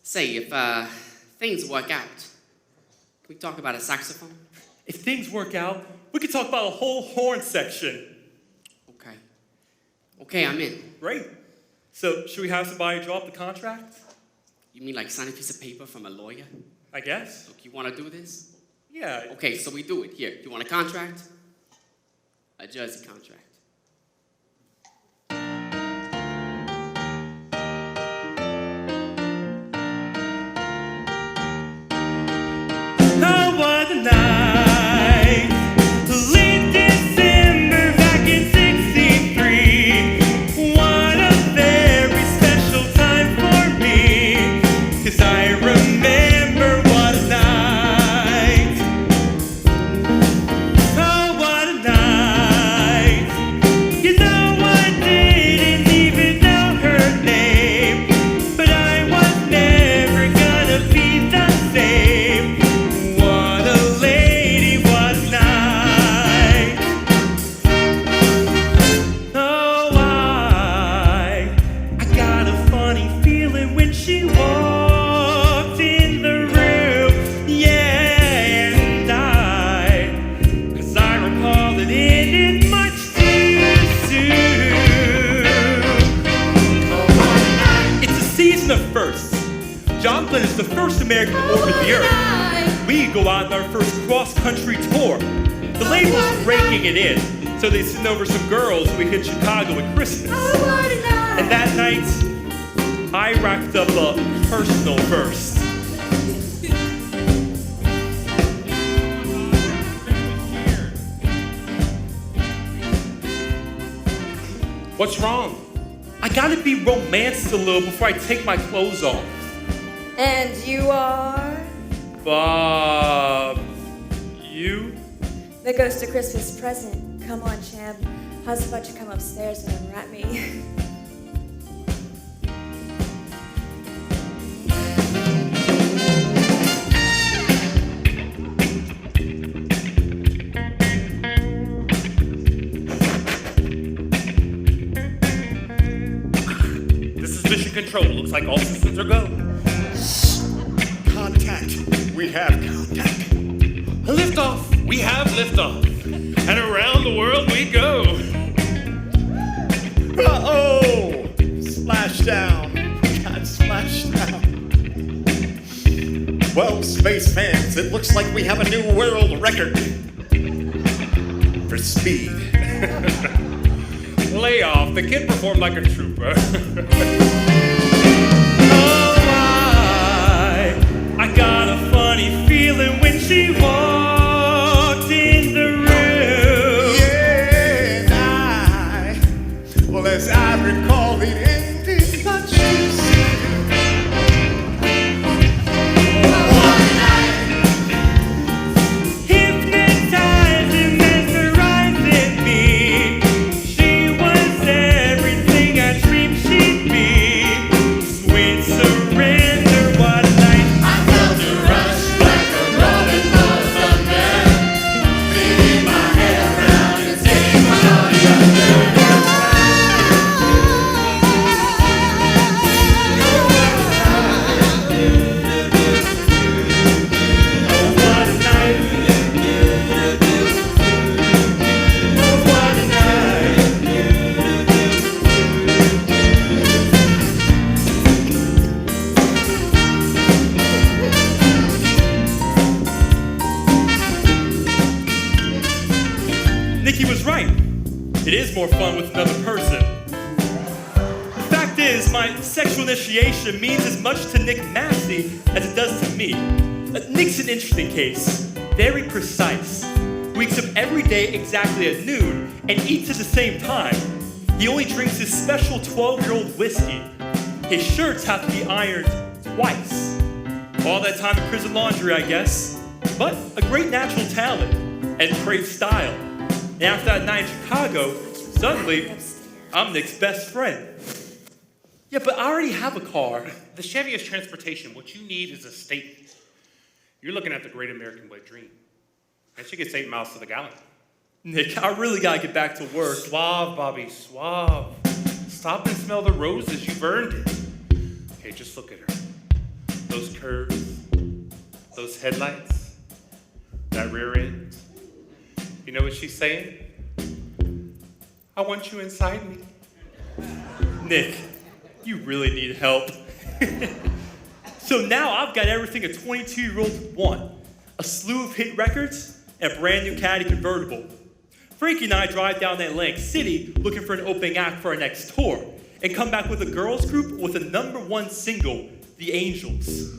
Say, if things work out, can we talk about a saxophone? If things work out, we could talk about a whole horn section. Okay. Okay, I'm in. Great. So, should we have somebody draw up the contract? You mean like sign a piece of paper from a lawyer? I guess. Look, you want to do this? Yeah. Okay, so we do it. Here, you want a contract? A Jersey contract. How was the night? Late December back in '63. What a very special time for me. 'Cause I remember what a night. Oh, what a night. we go out on our first cross-country tour. The label's raking it in, so they send over some girls we hit Chicago at Christmas. And that night, I racked up a personal first. What's wrong? I gotta be romanced a little before I take my clothes off. And you are? Bob. You? The ghost of Christmas present. Come on, champ. How's about you come upstairs and unwrap me? Mission control. Looks like all systems are go. Contact. We have contact. Liftoff. We have liftoff. And around the world we go. Uh-oh! Splashdown. God, splashdown. Well, space fans, it looks like we have a new world record for speed. Lay off. The kid performed like a trooper. I got a funny feeling when she walked in the room. Yeah, and well, as I recall, it ended much too soon. Hypnotizing, mesmerizing me. She was everything I dreamed she'd be. Sweet surrender, what a night. I felt a rush like a rolling ball of thunder. Spinning my head around and taking my body under. Nikki was right. It is more fun with another person. The fact is, my sexual initiation means as much to Nick Massey as it does to me. Nick's an interesting case. Very precise. Wakes up every day exactly at noon and eats at the same time. He only drinks his special 12-year-old whiskey. His shirts have to be ironed twice. All that time in prison laundry, I guess. But a great natural talent and great style. And after that night in Chicago, suddenly, I'm Nick's best friend. Yeah, but I already have a car. The Chevy is transportation. What you need is a statement. You're looking at the great American wet dream. And she gets 8 miles to the gallon. Nick, I really gotta get back to work. Suave, Bobby, suave. Stop and smell the roses. You've earned it. Okay, just look at her. Those curves, those headlights, that rear end. You know what she's saying? I want you inside me. Nick, you really need help. So now I've got everything a 22-year-old would want. A slew of hit records and a brand new Caddy convertible. Frankie and I drive down to Atlantic City looking for an opening act for our next tour and come back with a girls group with a #1 single, The Angels.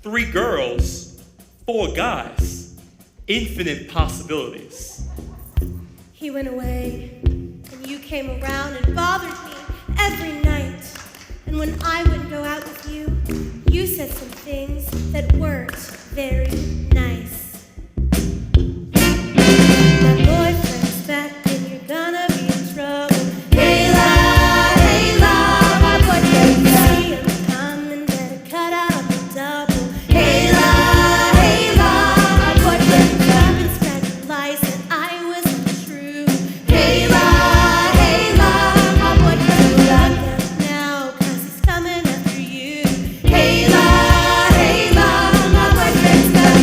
3 girls, 4 guys, infinite possibilities. He went away, and you came around and bothered me every night. And when I wouldn't go out with you, you said some things that weren't very nice. My boyfriend's back, and you're gonna be in trouble. Hey, la, my boyfriend's back. See him coming, better cut out the double. Hey, la, my boyfriend's back. And spread the lies that I was untrue. Hey, la, my boyfriend's back now, 'cause he's coming after you. Hey, la, my boyfriend's back.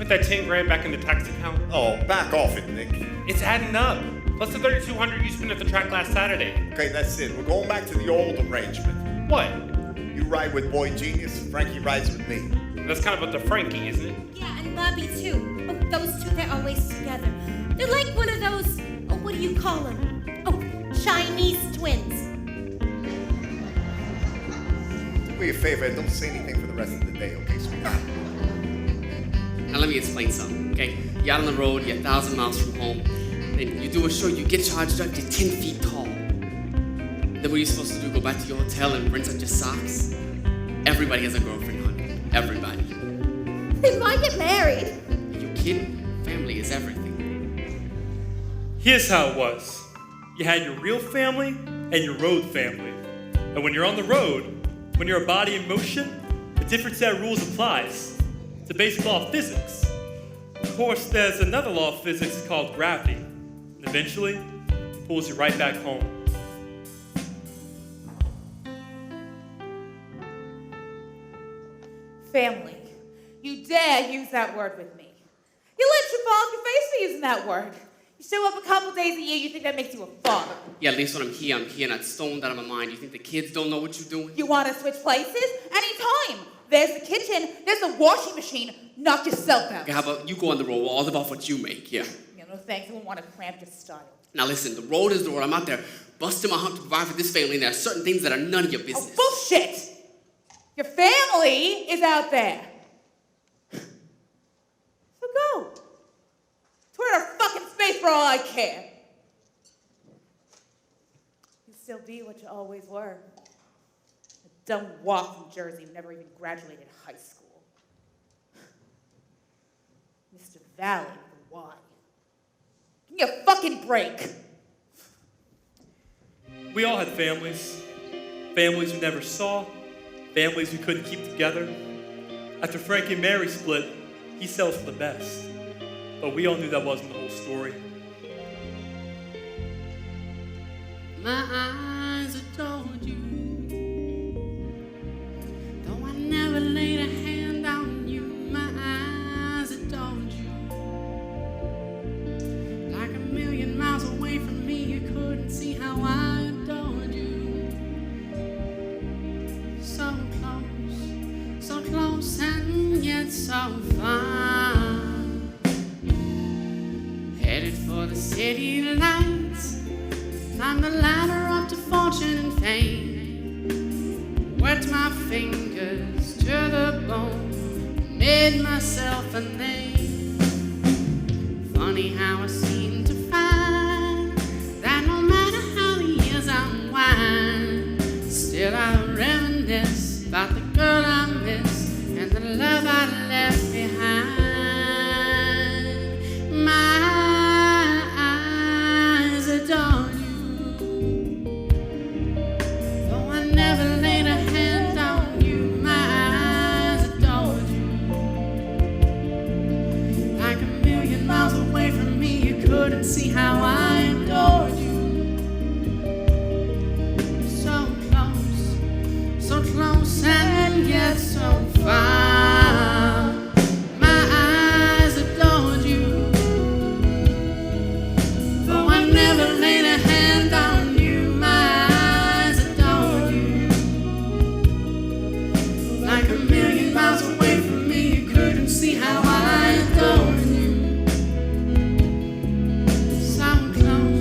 Put that 10 grand back in the tax account. Oh, back off it, Nick. It's adding up. Plus the 3,200 you spent at the track last Saturday. Okay, that's it. We're going back to the old arrangement. What? You ride with Boy Genius, Frankie rides with me. That's kind of up to Frankie, isn't it? Yeah, and Bobby too. Oh, those two, they're always together. They're like one of those, oh, what do you call them? Oh, Chinese twins. Do me a favor and don't say anything for the rest of the day, okay, sweetheart? Now let me explain something, okay? You're out on the road, you're 1,000 miles from home, then you do a show, you get charged up, you're 10 feet tall. Then what are you supposed to do, go back to your hotel and rinse out your socks? Everybody has a girlfriend, honey. Everybody. Then why get married? Are you kidding? Family is everything. Here's how it was. You had your real family and your road family. And when you're on the road, when you're a body in motion, a different set of rules applies. It's a basic law of physics. Of course, there's another law of physics called gravity. And eventually, it pulls you right back home. Family. You dare use that word with me. You let you fall off your face for using that word. You show up a couple days a year, you think that makes you a father. Yeah, at least when I'm here, not stoned out of my mind. You think the kids don't know what you're doing? You want to switch places? Anytime. There's the kitchen, there's the washing machine. Knock yourself out. Okay, how about you go on the road, all about what you make, yeah. Yeah, no thanks, I won't want to cramp your style. Now listen, the road is the road. I'm out there busting my hump to provide for this family, and there are certain things that are none of your business. Oh, bullshit! Your family is out there. So go. Tour our fucking space for all I care. You still be what you always were. A dumb walk from Jersey who never even graduated high school. Mr. Valley with a Y. Give me a fucking break. We all had families. Families we never saw. Families we couldn't keep together. After Frank and Mary split, he sells for the best. But we all knew that wasn't the whole story. My eyes adored you, though I never laid a hand on you. My eyes adored you, like a million miles away from me. You couldn't see how I adored you. So close and yet so far. Headed for the city lights. Climb the ladder up to fortune and fame. Worked my fingers to the bone. Made myself a name. Funny how I seem to find that no matter how the years unwind, still I reminisce about the girl I miss and the love I left behind. My eyes adore you, though I never laid a hand on you. My eyes adore you, like a million miles away from me. You couldn't see how I adored you. So close and yet so far. My eyes adored you, though I never laid a hand on you. My eyes adored you, like a million miles away from me. You couldn't see how I adored you.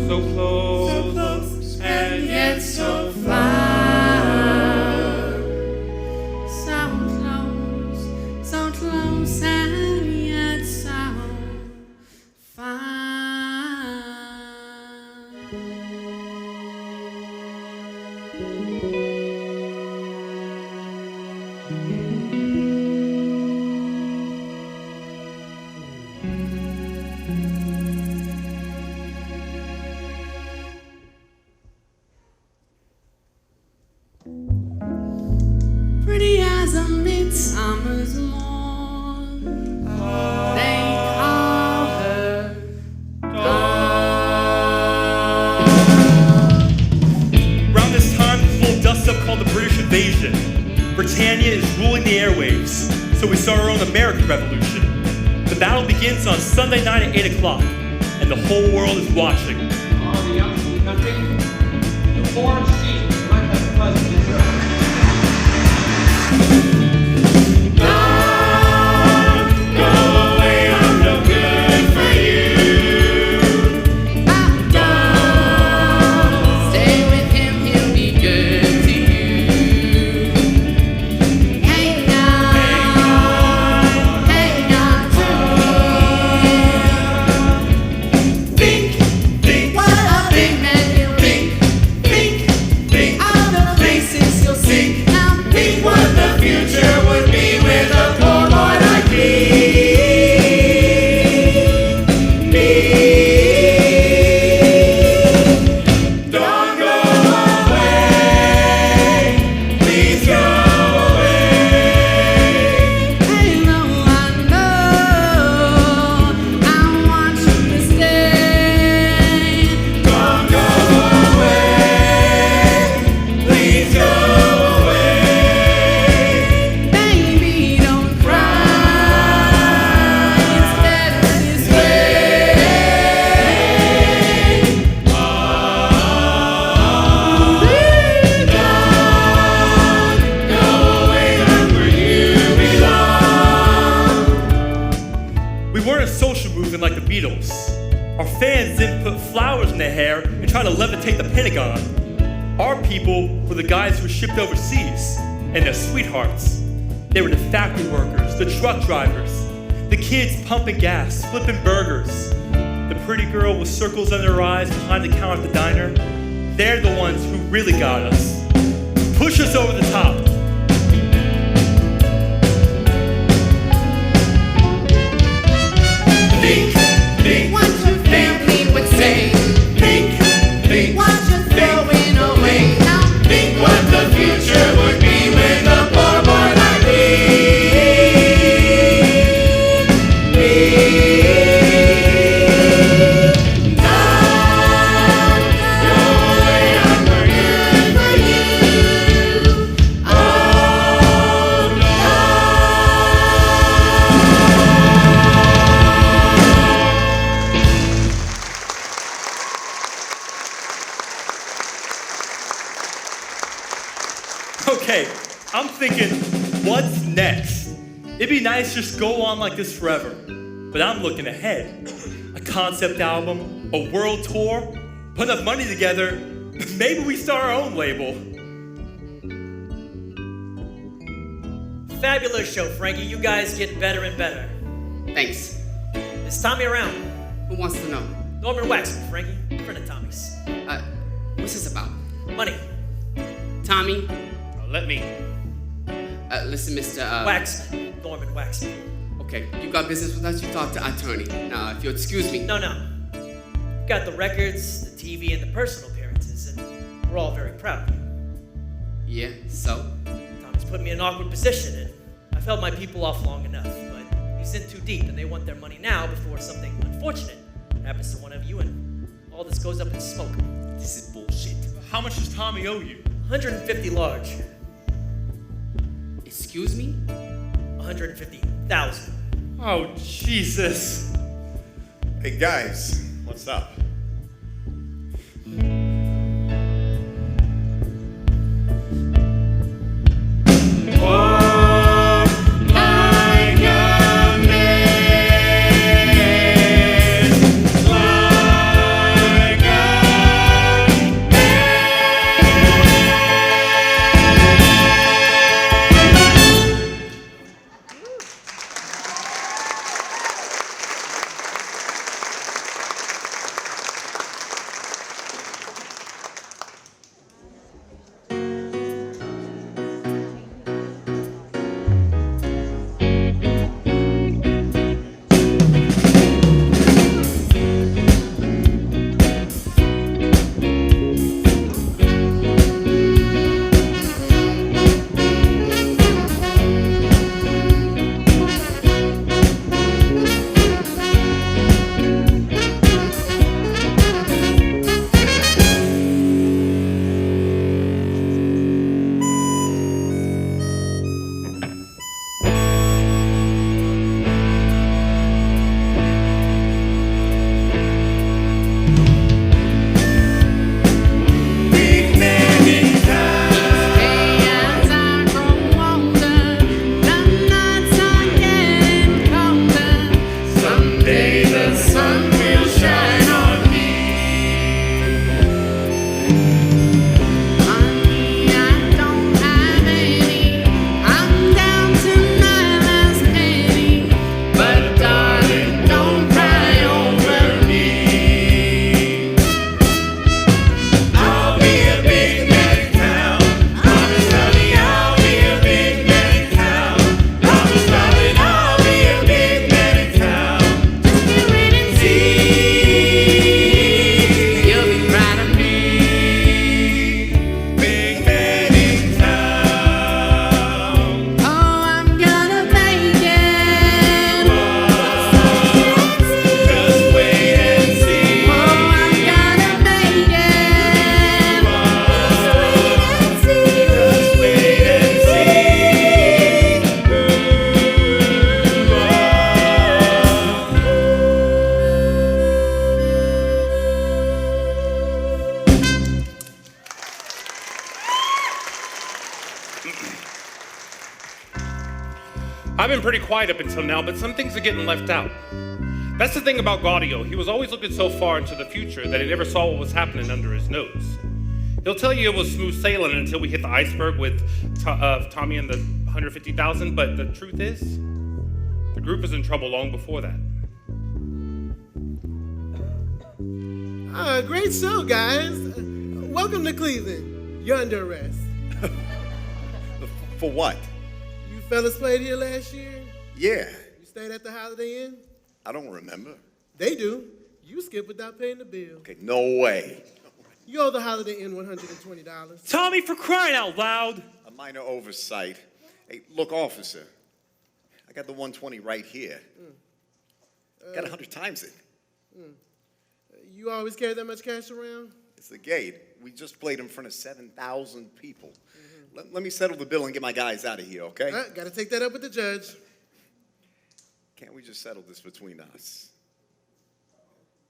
So close and yet so far. So close and yet so far. Pretty as a midsummer's morn, they call her dawn. Around this time, this little dust-up called the British invasion. Britannia is ruling the airwaves, so we start our own American Revolution. The battle begins on Sunday night at 8 o'clock, and the whole world is watching. All the youngsters in the country, the Forbes team would like to have the pleasure to introduce. Like the Beatles. Our fans didn't put flowers in their hair and try to levitate the Pentagon. Our people were the guys who were shipped overseas, and their sweethearts. They were the factory workers, the truck drivers, the kids pumping gas, flipping burgers, the pretty girl with circles under her eyes behind the counter at the diner. They're the ones who really got us. Push us over the top. Think, think what your family would say. Think, think what you're throwing away. Think what the future would be with a poor boy like me. Don't go away, I'm working for you. Oh no. Okay, I'm thinking, what's next? It'd be nice to just go on like this forever. But I'm looking ahead. A concept album, a world tour, put enough money together, maybe we start our own label. Fabulous show, Frankie. You guys get better and better. Thanks. Is Tommy around? Who wants to know? Norman Waxman, Frankie. Friend of Tommy's. What's this about? Money. Tommy? Let me. Listen, Mr. Waxman. Norman Waxman. Okay, you got business with us, you talk to attorney. Now, if you'll excuse me. No. You've got the records, the TV, and the personal appearances, and we're all very proud of you. Yeah, so? Tommy's put me in an awkward position, and I've held my people off long enough, but he's in too deep, and they want their money now before something unfortunate happens to one of you, and all this goes up in smoke. This is bullshit. How much does Tommy owe you? 150 large. Excuse me? 150,000. Oh, Jesus. Hey, guys, what's up? Honey, I don't have any. I'm down to my last penny. But darling, don't cry over me. I'll be a big man in town. Promise, honey, I'll be a big man in town. Promise, darling, I'll be a big man in town. Just you wait and see. You'll be proud of me. Big man in town. Oh, I'm gonna make it. Just wait and see. Oh, I'm gonna make it. Just wait and I've been pretty quiet up until now, but some things are getting left out. That's the thing about Gaudio. He was always looking so far into the future that he never saw what was happening under his nose. He'll tell you it was smooth sailing until we hit the iceberg with Tommy and the 150,000, but the truth is, the group was in trouble long before that. Great show, guys. Welcome to Cleveland. You're under arrest. For what? You fellas played here last year? Yeah, You stayed at the Holiday Inn? I don't remember. They do. You skipped without paying the bill. Okay, no way. You owe the Holiday Inn $120. Tommy, for crying out loud! A minor oversight. Hey, look, officer. I got the 120 right here. Got 100 times it. You always carry that much cash around? It's the gate. We just played in front of 7,000 people. Let me settle the bill and get my guys out of here, okay? Gotta take that up with the judge. Can't we just settle this between us?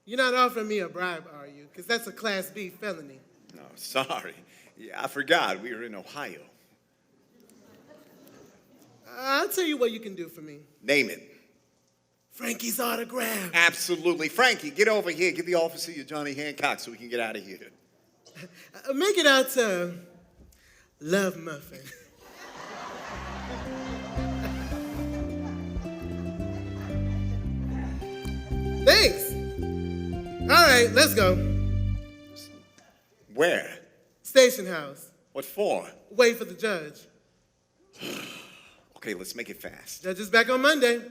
You're not offering me a bribe, are you? Because that's a Class B felony. No, sorry. Yeah, I forgot. We were in Ohio. I'll tell you what you can do for me. Name it. Frankie's autograph. Absolutely. Frankie, get over here. Give the officer your Johnny Hancock so we can get out of here. Make it out to Love Muffin. Thanks. All right, let's go. Where? Station house. What for? Wait for the judge. Okay, let's make it fast. Judge is back on Monday.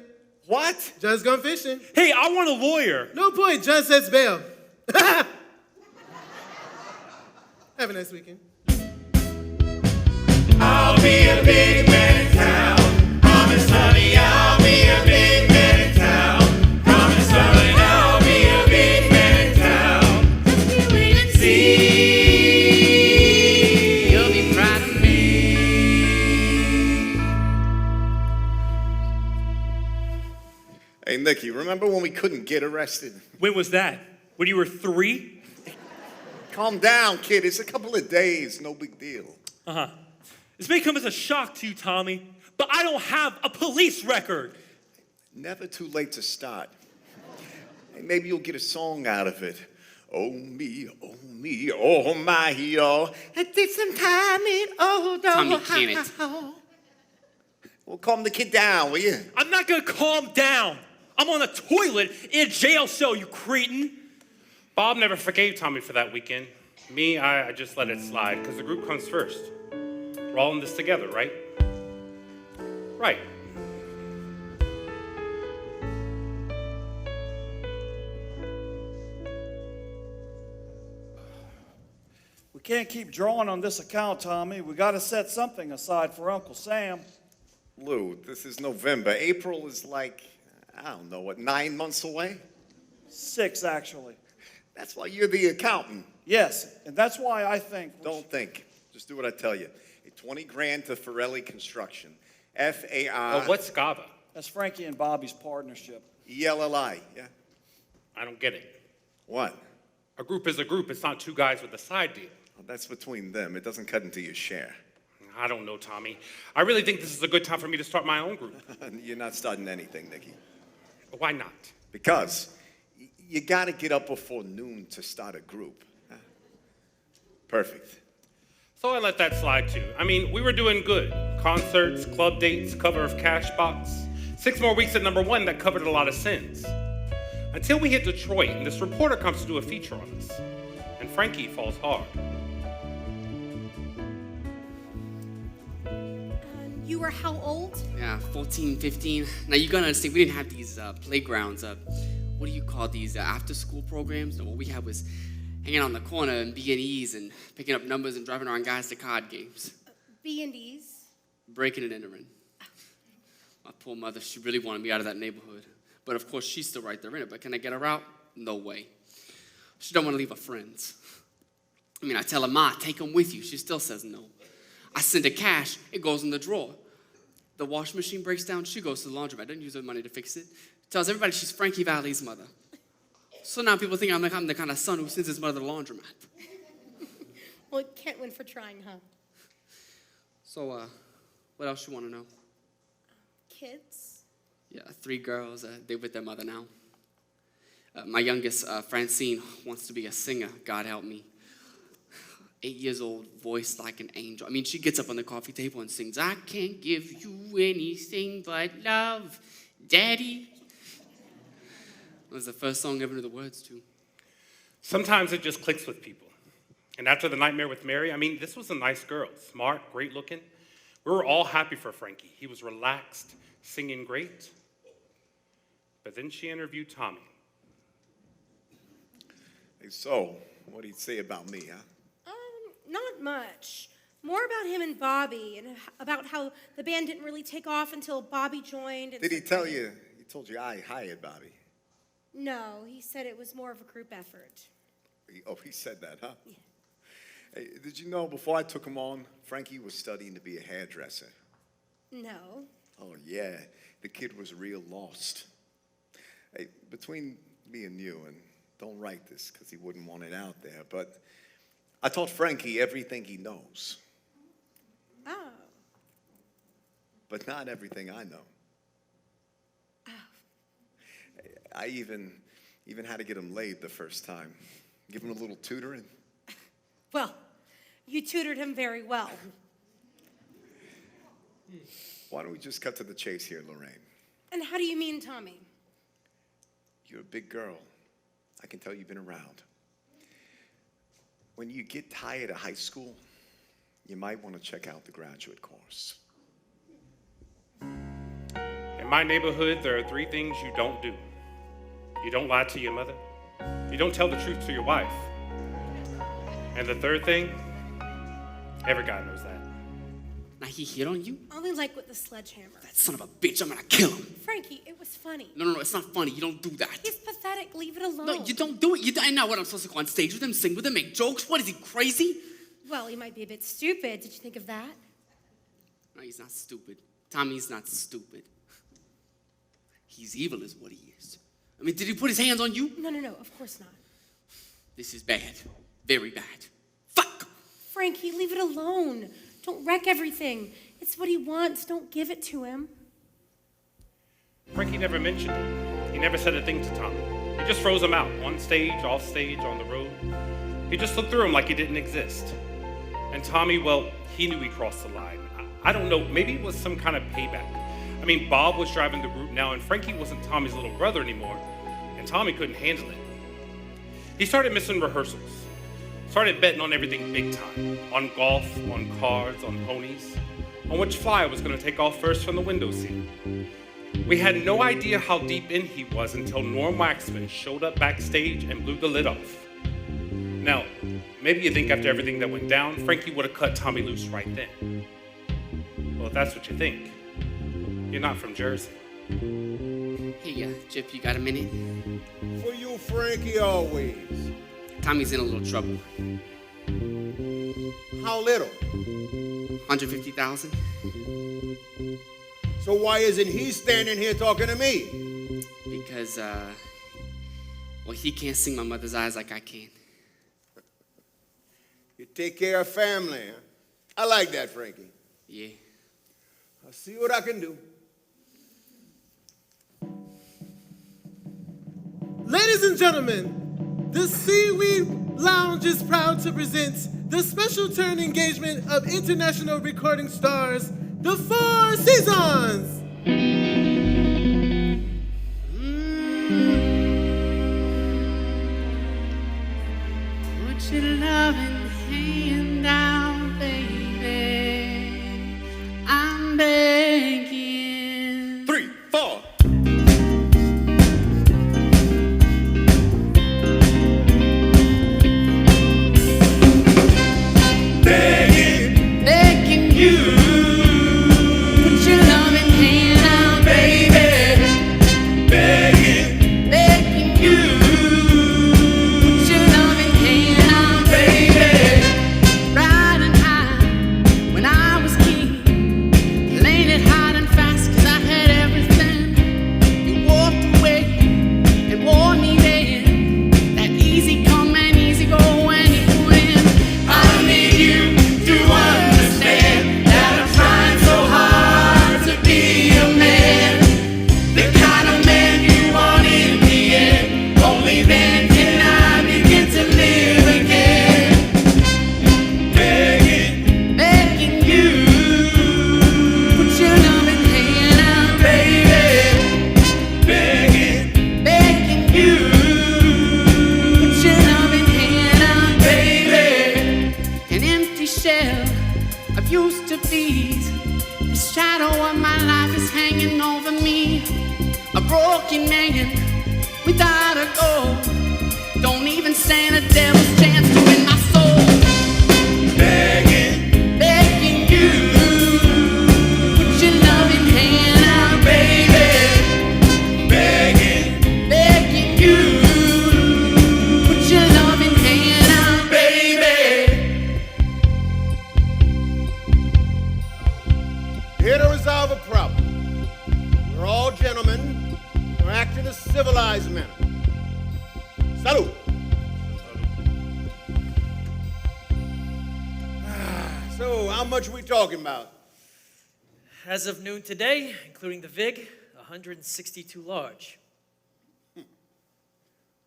What? Judge's gone fishing. Hey, I want a lawyer. No point. Judge sets bail. Have a nice weekend. I'll be a big man in town. Promise, honey, I'll be a big man in town. Promise, darling, I'll be a big man in town. Just you wait and see. You'll be proud of me. Hey, Nikki, remember when we couldn't get arrested? When was that? When you were 3? Calm down, kid. It's a couple of days. No big deal. Uh-huh. This may come as a shock to you, Tommy, but I don't have a police record. Never too late to start. Hey, maybe you'll get a song out of it. Oh me, oh my, oh. I did some time in old Tommy, can it? Well, calm the kid down, will you? I'm not gonna calm down. I'm on a toilet in a jail cell, you cretin. Bob never forgave Tommy for that weekend. Me, I just let it slide because the group comes first. We're all in this together, right? Right. We can't keep drawing on this account, Tommy. We got to set something aside for Uncle Sam. Lou, this is November. April is like, I don't know, what, 9 months away? 6, actually. That's why you're the accountant. Yes, and that's why I think... Don't think. Just do what I tell you. 20 grand to Forelli Construction. F-A-R... Oh, what's GABA? That's Frankie and Bobby's partnership. E-L-L-I, yeah? I don't get it. What? A group is a group. It's not two guys with a side deal. Well, that's between them. It doesn't cut into your share. I don't know, Tommy. I really think this is a good time for me to start my own group. You're not starting anything, Nicky. Why not? Because you got to get up before noon to start a group. Perfect. So I let that slide too. I mean, we were doing good. Concerts, club dates, cover of Cashbox. 6 more weeks at #1 that covered a lot of sins. Until we hit Detroit and this reporter comes to do a feature on us. And Frankie falls hard. You were how old? Yeah, 14, 15. Now you gotta understand, we didn't have these playgrounds. What do you call these after-school programs? No, what we had was hanging out in the corner and B&Es and picking up numbers and driving around guys to card games. B&Ds? Breaking and entering. My poor mother, she really wanted me out of that neighborhood. But of course, she's still right there in it. But can I get her out? No way. She don't want to leave her friends. I mean, I tell her, Ma, take them with you. She still says no. I send her cash. It goes in the drawer. The washing machine breaks down. She goes to the laundromat. Doesn't use her money to fix it. Tells everybody she's Frankie Valli's mother. So now people think I'm the kind of son who sends his mother to the laundromat. Well, it can't win for trying, huh? So, what else you want to know? Kids? Yeah, 3 girls. They're with their mother now. My youngest, Francine, wants to be a singer. God help me. 8 years old, voice like an angel. I mean, she gets up on the coffee table and sings, I can't give you anything but love, Daddy. It was the first song I ever knew the words to. Sometimes it just clicks with people. And after the nightmare with Mary, I mean, this was a nice girl. Smart, great looking. We were all happy for Frankie. He was relaxed, singing great. But then she interviewed Tommy. Hey, so, what do you say about me, huh? Not much. More about him and Bobby, and about how the band didn't really take off until Bobby joined. And Did he tell you, he told you I hired Bobby? No, he said it was more of a group effort. He said that, huh? Yeah. Hey, did you know before I took him on, Frankie was studying to be a hairdresser? No. Oh, yeah. The kid was real lost. Hey, between me and you, and don't write this because he wouldn't want it out there, but I taught Frankie everything he knows. Oh. But not everything I know. Oh. I even had to get him laid the first time. Give him a little tutoring. Well, you tutored him very well. Why don't we just cut to the chase here, Lorraine? And how do you mean, Tommy? You're a big girl. I can tell you've been around. When you get tired of high school, you might want to check out the graduate course. In my neighborhood, there are 3 things you don't do. You don't lie to your mother. You don't tell the truth to your wife. And the 3rd thing, every guy knows that. Now he hit on you? Only like with the sledgehammer. That son of a bitch, I'm gonna kill him. Frankie, it was funny. No, it's not funny. You don't do that. He's pathetic. Leave it alone. No, you don't do it. And now what, I'm supposed to go on stage with him, sing with him, make jokes? What, is he crazy? Well, he might be a bit stupid. Did you think of that? No, he's not stupid. Tommy's not stupid. He's evil is what he is. I mean, did he put his hands on you? No, of course not. This is bad. Very bad. Frankie, leave it alone. Don't wreck everything. It's what he wants. Don't give it to him. Frankie never mentioned it. He never said a thing to Tommy. He just froze him out, on stage, off stage, on the road. He just looked through him like he didn't exist. And Tommy, well, he knew he crossed the line. I don't know, maybe it was some kind of payback. I mean, Bob was driving the group now, and Frankie wasn't Tommy's little brother anymore, and Tommy couldn't handle it. He started missing rehearsals. Started betting on everything big time. On golf, on cards, on ponies. On which flyer was going to take off first from the windowsill. We had no idea how deep in he was until Norm Waxman showed up backstage and blew the lid off. Now, maybe you think after everything that went down, Frankie would have cut Tommy loose right then. Well, if that's what you think, you're not from Jersey. Hey, Chip, you got a minute? For you, Frankie, always. Tommy's in a little trouble. How little? 150,000. So why isn't he standing here talking to me? Because, well, he can't sing my mother's eyes like I can. You take care of family, huh? I like that, Frankie. Yeah. I'll see what I can do. Ladies and gentlemen, the Seaweed Lounge is proud to present the special turn engagement of international recording stars, the Four Seasons. Put your loving hand down, baby. I'm begging. 3, 4. Begging you. Put your loving hand out, baby. Begging you. Put your loving hand out, baby. Riding high when I was king. Laying it hard and fast 'cause I had everything. You walked away and warned me then. That easy come and easy go when you win. I need you to understand that I'm trying so hard to be a man, the kind of man you want in the end. Only then can I begin to live again. Begging you, put your loving hand out, baby. Begging you, put your loving hand out, baby. An empty shell of used to be's. The shadow of my life is hanging over me. A broken man without a goal. Don't even stand a devil's chance to win my soul. Begging you, put your loving hand out, baby. Begging you, put your loving hand out, baby. Here to resolve a problem. We're all gentlemen. We're acting in a civilized manner. Salute. So, how much we talking about? As of noon today, including the VIG, 162 large.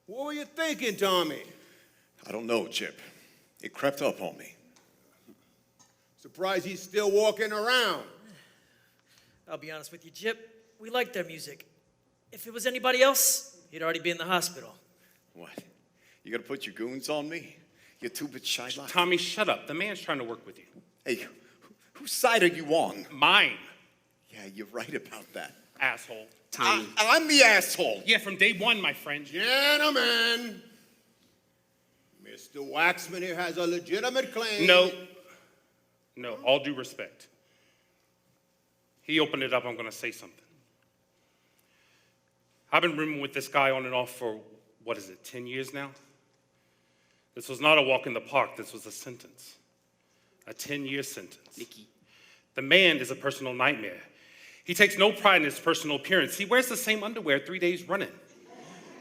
What were you thinking, Tommy? I don't know, Chip. It crept up on me. Surprised he's still walking around. I'll be honest with you, Jip. We like their music. If it was anybody else, he'd already be in the hospital. What? You gonna put your goons on me? You two-bit shy lot. Tommy, shut up. The man's trying to work with you. Hey, whose side are you on? Mine. Yeah, you're right about that. Asshole. Tommy. I'm the asshole. Yeah, from day one, my friend. Gentlemen, Mr. Waxman here has a legitimate claim. No, all due respect. He opened it up, I'm gonna say something. I've been rooming with this guy on and off for, 10 years now? This was not a walk in the park, this was a sentence. A 10-year sentence. Nikki. The man is a personal nightmare. He takes no pride in his personal appearance. He wears the same underwear 3 days running.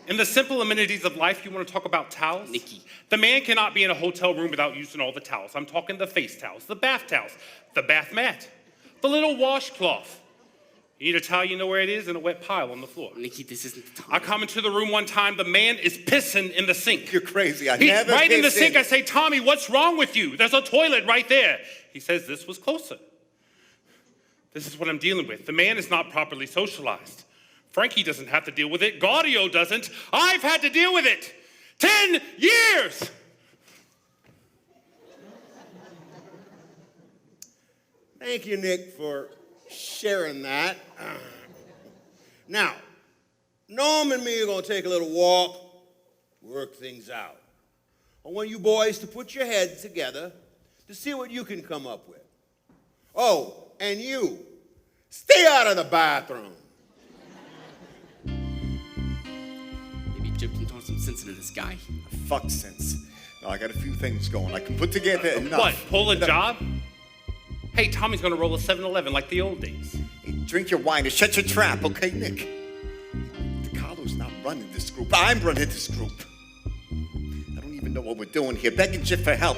In the simple amenities of life, you want to talk about towels? Nikki. The man cannot be in a hotel room without using all the towels. I'm talking the face towels, the bath towels, the bath mat, the little washcloth. You need a towel, you know where it is, in a wet pile on the floor. Nikki, this isn't the time. I come into the room one time, the man is pissing in the sink. You're crazy. Right in the sink, I say, Tommy, what's wrong with you? There's a toilet right there. He says, this was closer. This is what I'm dealing with. The man is not properly socialized. Frankie doesn't have to deal with it. Gaudio doesn't. I've had to deal with it. 10 years! Thank you, Nick, for sharing that. Now, Norm and me are going to take a little walk, work things out. I want you boys to put your heads together to see what you can come up with. Oh, and you, stay out of the bathroom. Maybe Jip can talk some sense into this guy. Fuck sense. Now, I got a few things going. I can put together enough. What, pull a job? Hey, Tommy's gonna roll a 7-Eleven like the old days. Hey, drink your wine and shut your trap, okay, Nick? DeCarlo's not running this group. I'm running this group. I don't even know what we're doing here. Begging Jip for help.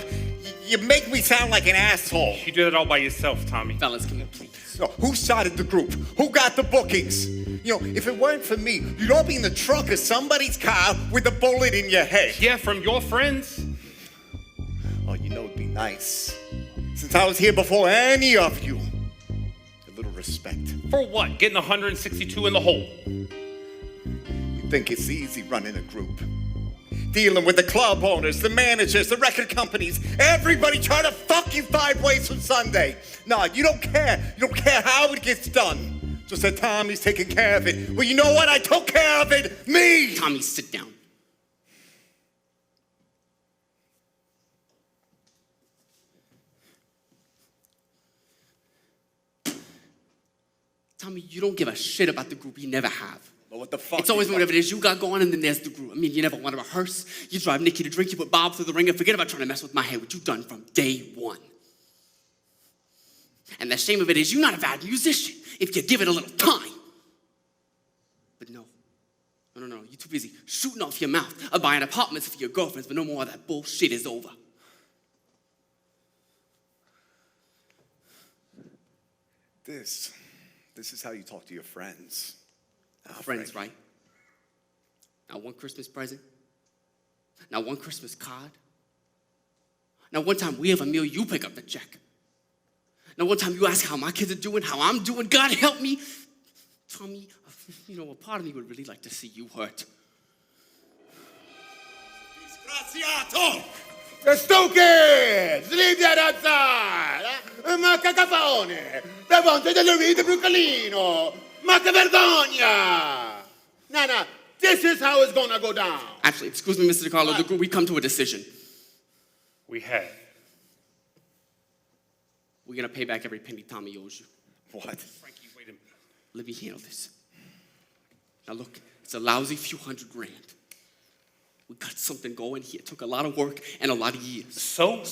You make me sound like an asshole. You do that all by yourself, Tommy. Fellas, come here, please. So, who started the group? Who got the bookings? You know, if it weren't for me, you'd all be in the trunk of somebody's car with a bullet in your head. Yeah, from your friends. Oh, you know it'd be Nice. Since I was here before any of you, a little respect. For what? Getting 162 in the hole. You think it's easy running a group? Dealing with the club owners, the managers, the record companies, everybody trying to fuck you 5 ways from Sunday. No, you don't care. You don't care how it gets done. Just that Tommy's taking care of it. Well, you know what? I took care of it. Me! Tommy, sit down. Tommy, you don't give a shit about the group. You never have. Well, what the fuck? It's always whatever it is you got going, and then there's the group. I mean, you never want to rehearse. You drive Nikki to drink. You put Bob through the ringer. Forget about trying to mess with my head. What you've done from day one. And the shame of it is you're not a bad musician if you give it a little time. But no. No. You're too busy shooting off your mouth or buying apartments for your girlfriends, but no more of that bullshit is over. This is how you talk to your friends. Friends, right? Now one Christmas present. Now one Christmas card. Now one time we have a meal, you pick up the check. Now one time you ask how my kids are doing, how I'm doing. God help me. Tommy, you know, a part of me would really like to see you hurt. Disgraziato! Stucchi! Slivia d'azzar! Ma che cafone! Da ponte delle vite Brucalino! Ma che vergogna! No, this is how it's gonna go down. Actually, excuse me, Mr. DiCarlo, the group, we come to a decision. We have. We're gonna pay back every penny Tommy owes you. What? Frankie, wait a minute. Let me handle this. Now look, it's a lousy few $100,000. We got something going here. It took a lot of work and a lot of years. So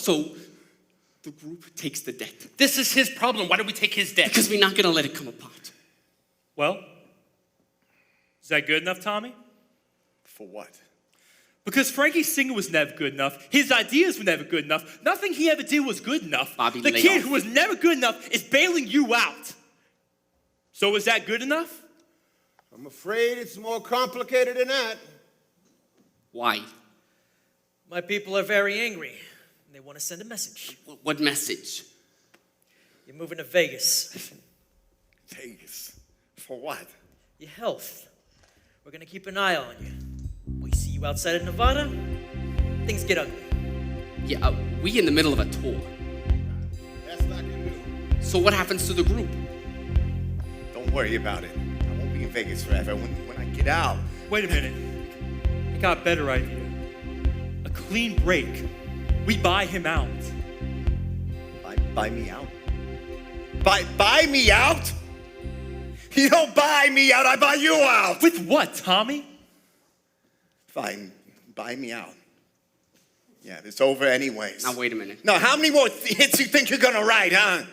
the group takes the debt. This is his problem. Why do we take his debt? Because we're not gonna let it come apart. Well, is that good enough, Tommy? For what? Because Frankie's singing was never good enough. His ideas were never good enough. Nothing he ever did was good enough. Bobby, the lay kid off. who was never good enough is bailing you out. So is that good enough? I'm afraid it's more complicated than that. Why? My people are very angry. They want to send a message. What message? You're moving to Vegas. Vegas? For what? Your health. We're going to keep an eye on you. We see you outside of Nevada, things get ugly. Yeah, we in the middle of a tour. That's not gonna do. So what happens to the group? Don't worry about it. I won't be in Vegas forever. When I get out. Wait a minute. I got a better idea. A clean break. We buy him out. Buy me out? Buy me out? You don't buy me out, I buy you out! With what, Tommy? Fine, buy me out. Yeah, it's over anyways. Now wait a minute. Now, how many more hits you think you're gonna write, huh?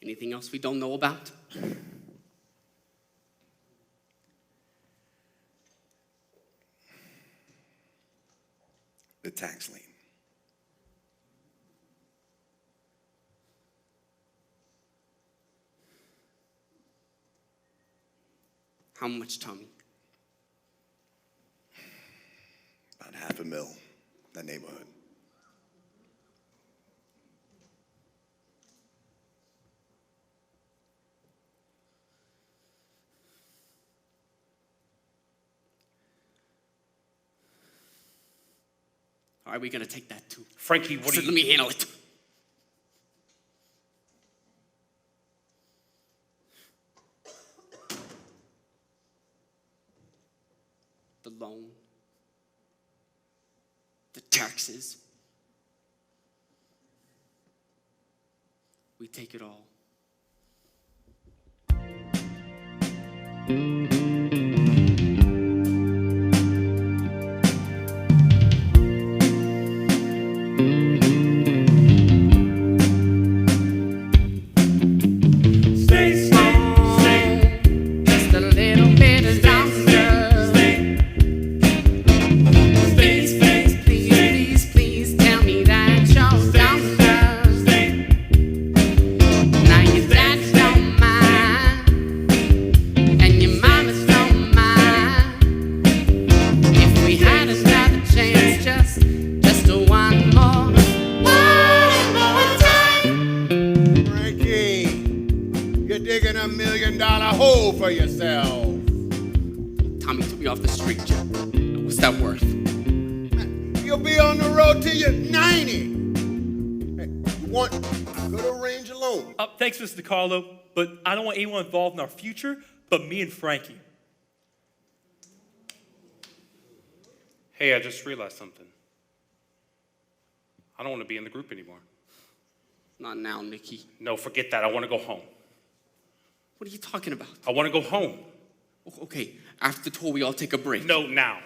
Anything else we don't know about? The tax lien. How much, Tommy? About $500,000, that neighborhood. All right, we're gonna take that too. Frankie, what do you... Let me handle it. The loan, the taxes. We take it all. Just a little bit longer. Please tell me that you're younger. Now your dad don't mind, and your mom for yourself. Tommy took me off the street, Joe. What's that worth? You'll be on the road till you're 90. Hey, you want a good range alone? Thanks, Mr. Carlo, but I don't want anyone involved in our future but me and Frankie. Hey, I just realized something. I don't want to be in the group anymore. Not now, Nicky. No, forget that. I want to go home. What are you talking about? I want to go home. Okay, after the tour, we all take a break. No, now.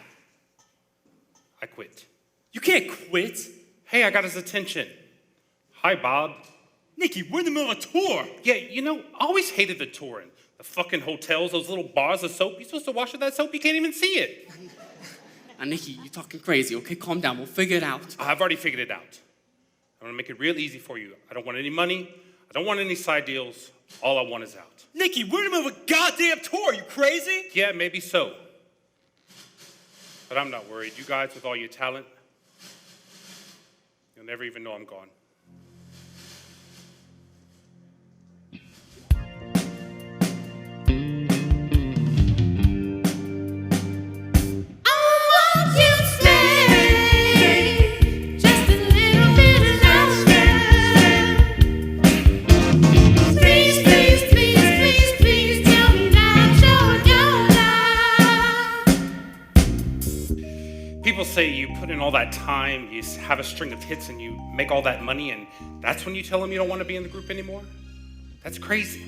I quit. You can't quit. Hey, I got his attention. Hi, Bob. Nicky, we're in the middle of a tour. Yeah, you know, I always hated the touring. The fucking hotels, those little bars of soap. You're supposed to wash with that soap, you can't even see it. Now, Nicky, you're talking crazy, okay? Calm down, we'll figure it out. I've already figured it out. I'm gonna make it real easy for you. I don't want any money. I don't want any side deals. All I want is out. Nicky, we're in the middle of a goddamn tour. You crazy? Yeah, maybe so. But I'm not worried. You guys with all your talent, you'll never even know I'm gone. People say you put in all that time, you have a string of hits, and you make all that money, and that's when you tell them you don't want to be in the group anymore? That's crazy.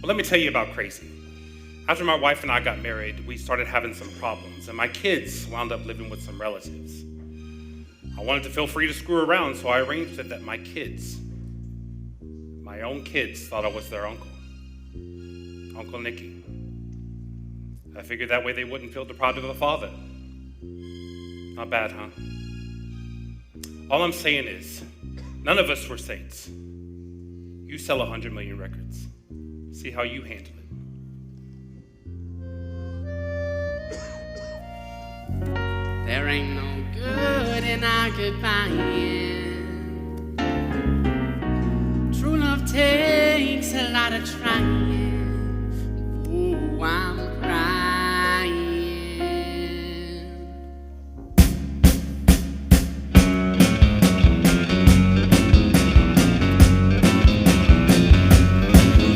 Well, let me tell you about crazy. After my wife and I got married, we started having some problems, and my kids wound up living with some relatives. I wanted to feel free to screw around, so I arranged it that my kids, my own kids, thought I was their uncle. Uncle Nicky. I figured that way they wouldn't feel deprived of a father. Not bad, huh? All I'm saying is, none of us were saints. You sell 100 million records. See how you handle it. There ain't no good in our goodbying. True love takes a lot of trying. Ooh, I'm crying.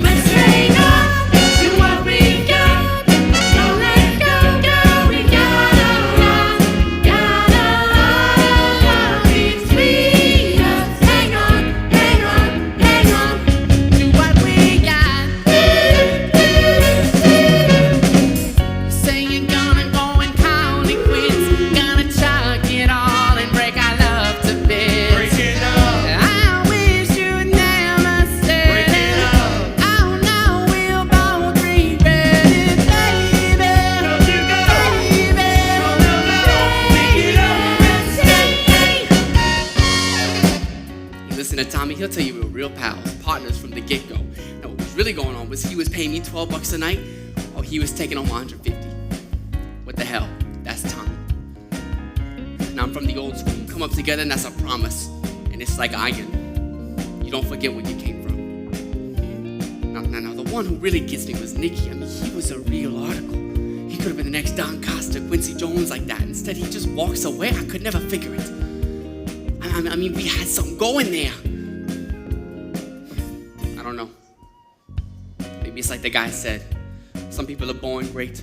Let's hang on to what we got. Don't let go, girl. We gotta love between us. Hang on, hang on, hang on to what we got. Say you're gonna go and call it quits. Gonna chuck it all and break our love to bits. Break it up. I wish you'd never said Break it up. Oh no, we'll both regret it, baby. Don't you go. Baby. No, no, no. Break it You listen to Tommy, he'll tell you we were real pals, partners from the get-go. Now, what was really going on was he was paying me $12 a night, or he was taking home 150. What the hell? That's Tommy. Now, I'm from the old school. Come up together, and that's a promise. And it's like iron. You don't forget where you came from. Now, the one who really gets me was Nicky. I mean, he was a real article. He could have been the next Don Costa, Quincy Jones like that. Instead, he just walks away. I could never figure it. I mean, we had something going there. I don't know. Maybe it's like the guy said. Some people are born great.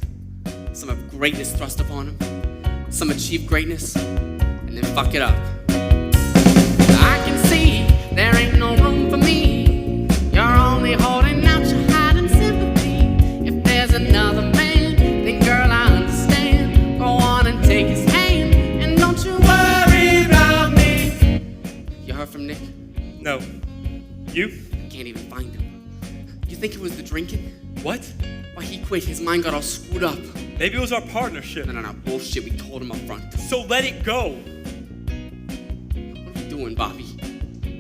Some have greatness thrust upon them. Some achieve greatness and then fuck it up. I can see there ain't no room for me. You're only holding out your hiding sympathy. If there's another man, then girl, I understand. Go on and take his hand, and don't you worry about me. You heard from Nick? No. You? I can't even find him. You think it was the drinking? What? Why, he quit. His mind got all screwed up. Maybe it was our partnership. No, bullshit. We told him up front. So let it go. What are we doing, Bobby?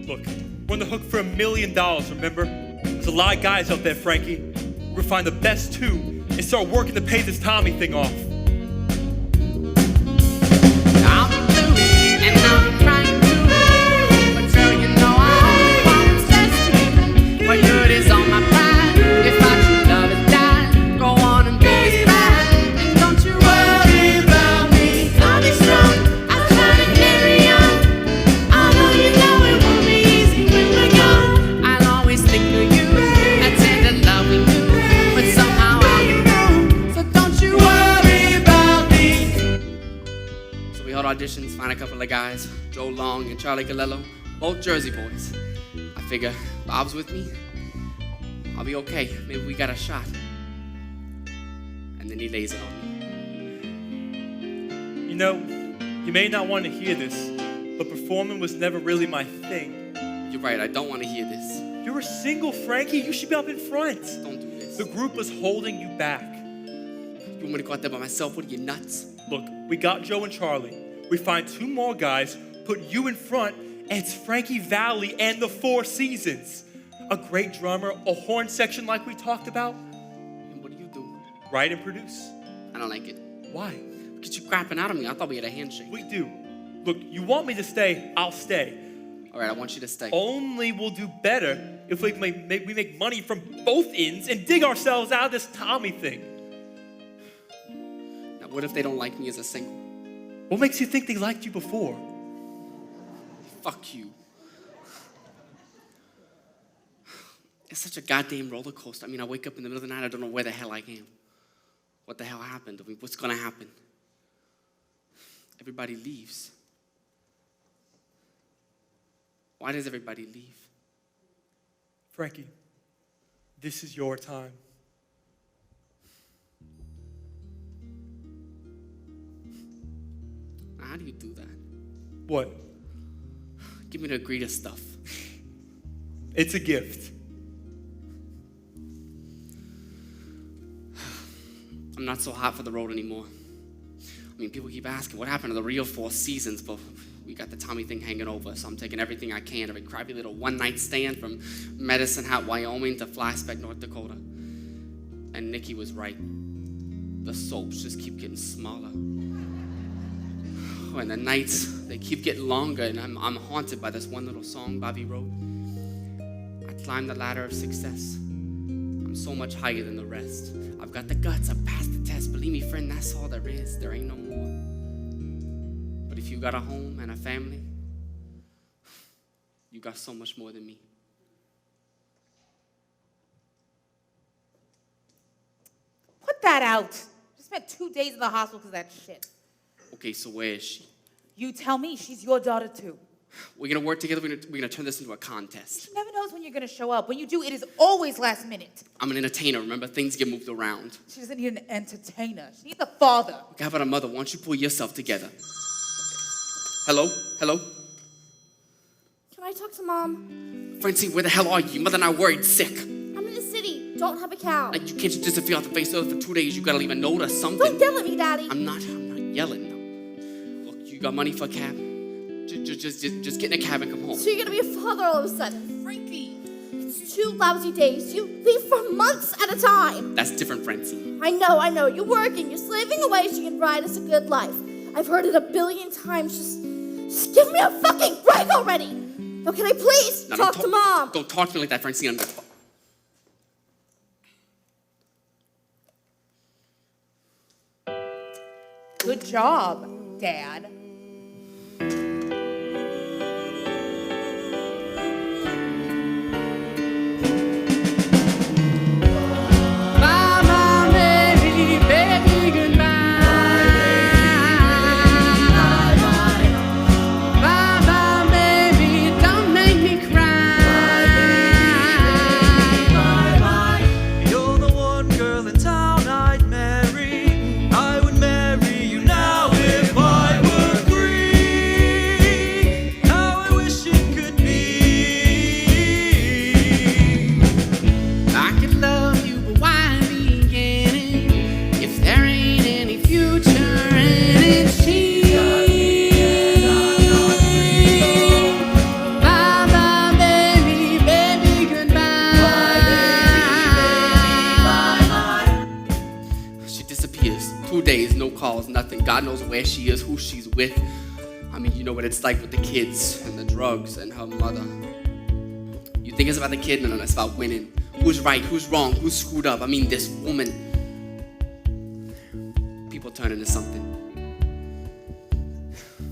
Look, we're on the hook for $1 million, remember? There's a lot of guys out there, Frankie. We're gonna find the best two and start working to pay this Tommy thing off. I'll be blue and I'll be crying too. But girl, you know I only want what's best for you. What good is all my pride if our true love has died? auditions, find a couple of guys, Joe Long and Charlie Galello, both Jersey boys. I figure Bob's with me, I'll be okay. Maybe we got a shot. And then he lays it on me. You know, you may not want to hear this, but performing was never really my thing. You're right, I don't want to hear this. You're a single, Frankie. You should be up in front. Don't do this. The group was holding you back. You want me to go out there by myself? What are you, nuts? Look, we got Joe and Charlie. We find 2 more guys, put you in front, and it's Frankie Valli and the Four Seasons. A great drummer, a horn section like we talked about. And what do you do? Write and produce. I don't like it. Why? Because you're crapping out on me. I thought we had a handshake. We do. Look, you want me to stay, I'll stay. All right, I want you to stay. Only we'll do better if we make money from both ends and dig ourselves out of this Tommy thing. Now, what if they don't like me as a single? What makes you think they liked you before? Fuck you. It's such a goddamn roller coaster. I mean, I wake up in the middle of the night, I don't know where the hell I am. What the hell happened? I mean, what's gonna happen? Everybody leaves. Why does everybody leave? Frankie, this is your time. Now, how do you do that? What? Give me the agree to stuff. It's a gift. I'm not so hot for the road anymore. I mean, people keep asking, what happened to the real Four Seasons? But we got the Tommy thing hanging over, so I'm taking everything I can, every crappy little one-night stand from Medicine Hat, Wyoming to Flyspeck, North Dakota. And Nikki was right. The soaps just keep getting smaller. And the nights, they keep getting longer, and I'm haunted by this one little song Bobby wrote. I climbed the ladder of success. I'm so much higher than the rest. I've got the guts, I've passed the test. Believe me, friend, that's all there is. There ain't no more. But if you got a home and a family, you got so much more than me. Put that out. Just spent 2 days in the hospital because of that shit. Okay, so where is she? You tell me. She's your daughter, too. We're gonna work together, we're gonna turn this into a contest. She never knows when you're going to show up. When you do, it is always last minute. I'm an entertainer, remember? Things get moved around. She doesn't need an entertainer. She needs a father. Okay, how about a mother? Why don't you pull yourself together? Hello? Hello? Can I talk to Mom? Francine, where the hell are you? Your mother and I are worried sick. I'm in the city. Don't have a cow. Like, you can't just disappear off the face of the earth for 2 days. You gotta leave a note or something. Don't yell at me, Daddy. I'm not yelling, though. Look, you got money for a cab? Just get in a cab and come home. So you're gonna be a father all of a sudden. Frankie. It's 2 lousy days. You leave for months at a time. That's different, Francine. I know. You're working. You're slaving away so you can ride us a good life. I've heard it a billion times. Just give me a fucking break already. Now can I please Now, talk to Mom? Don't talk to me like that, Francine. Good job, Dad. Bye-bye, baby, baby, goodbye. Bye-bye, baby, don't make me cry. You're the one girl in town I'd marry. I would marry you now if I were free. How I wish it could be. I could love you, but why begin if there ain't any future and it's cheap? Bye-bye, baby, baby, goodbye. She disappears. 2 days, no calls, nothing. God knows where she is, who she's with. I mean, you know what it's like with the kids and the drugs and her mother. You think it's about the kid? No, it's about winning. Who's right? Who's wrong? Who's screwed up? I mean, this woman. People turn into something.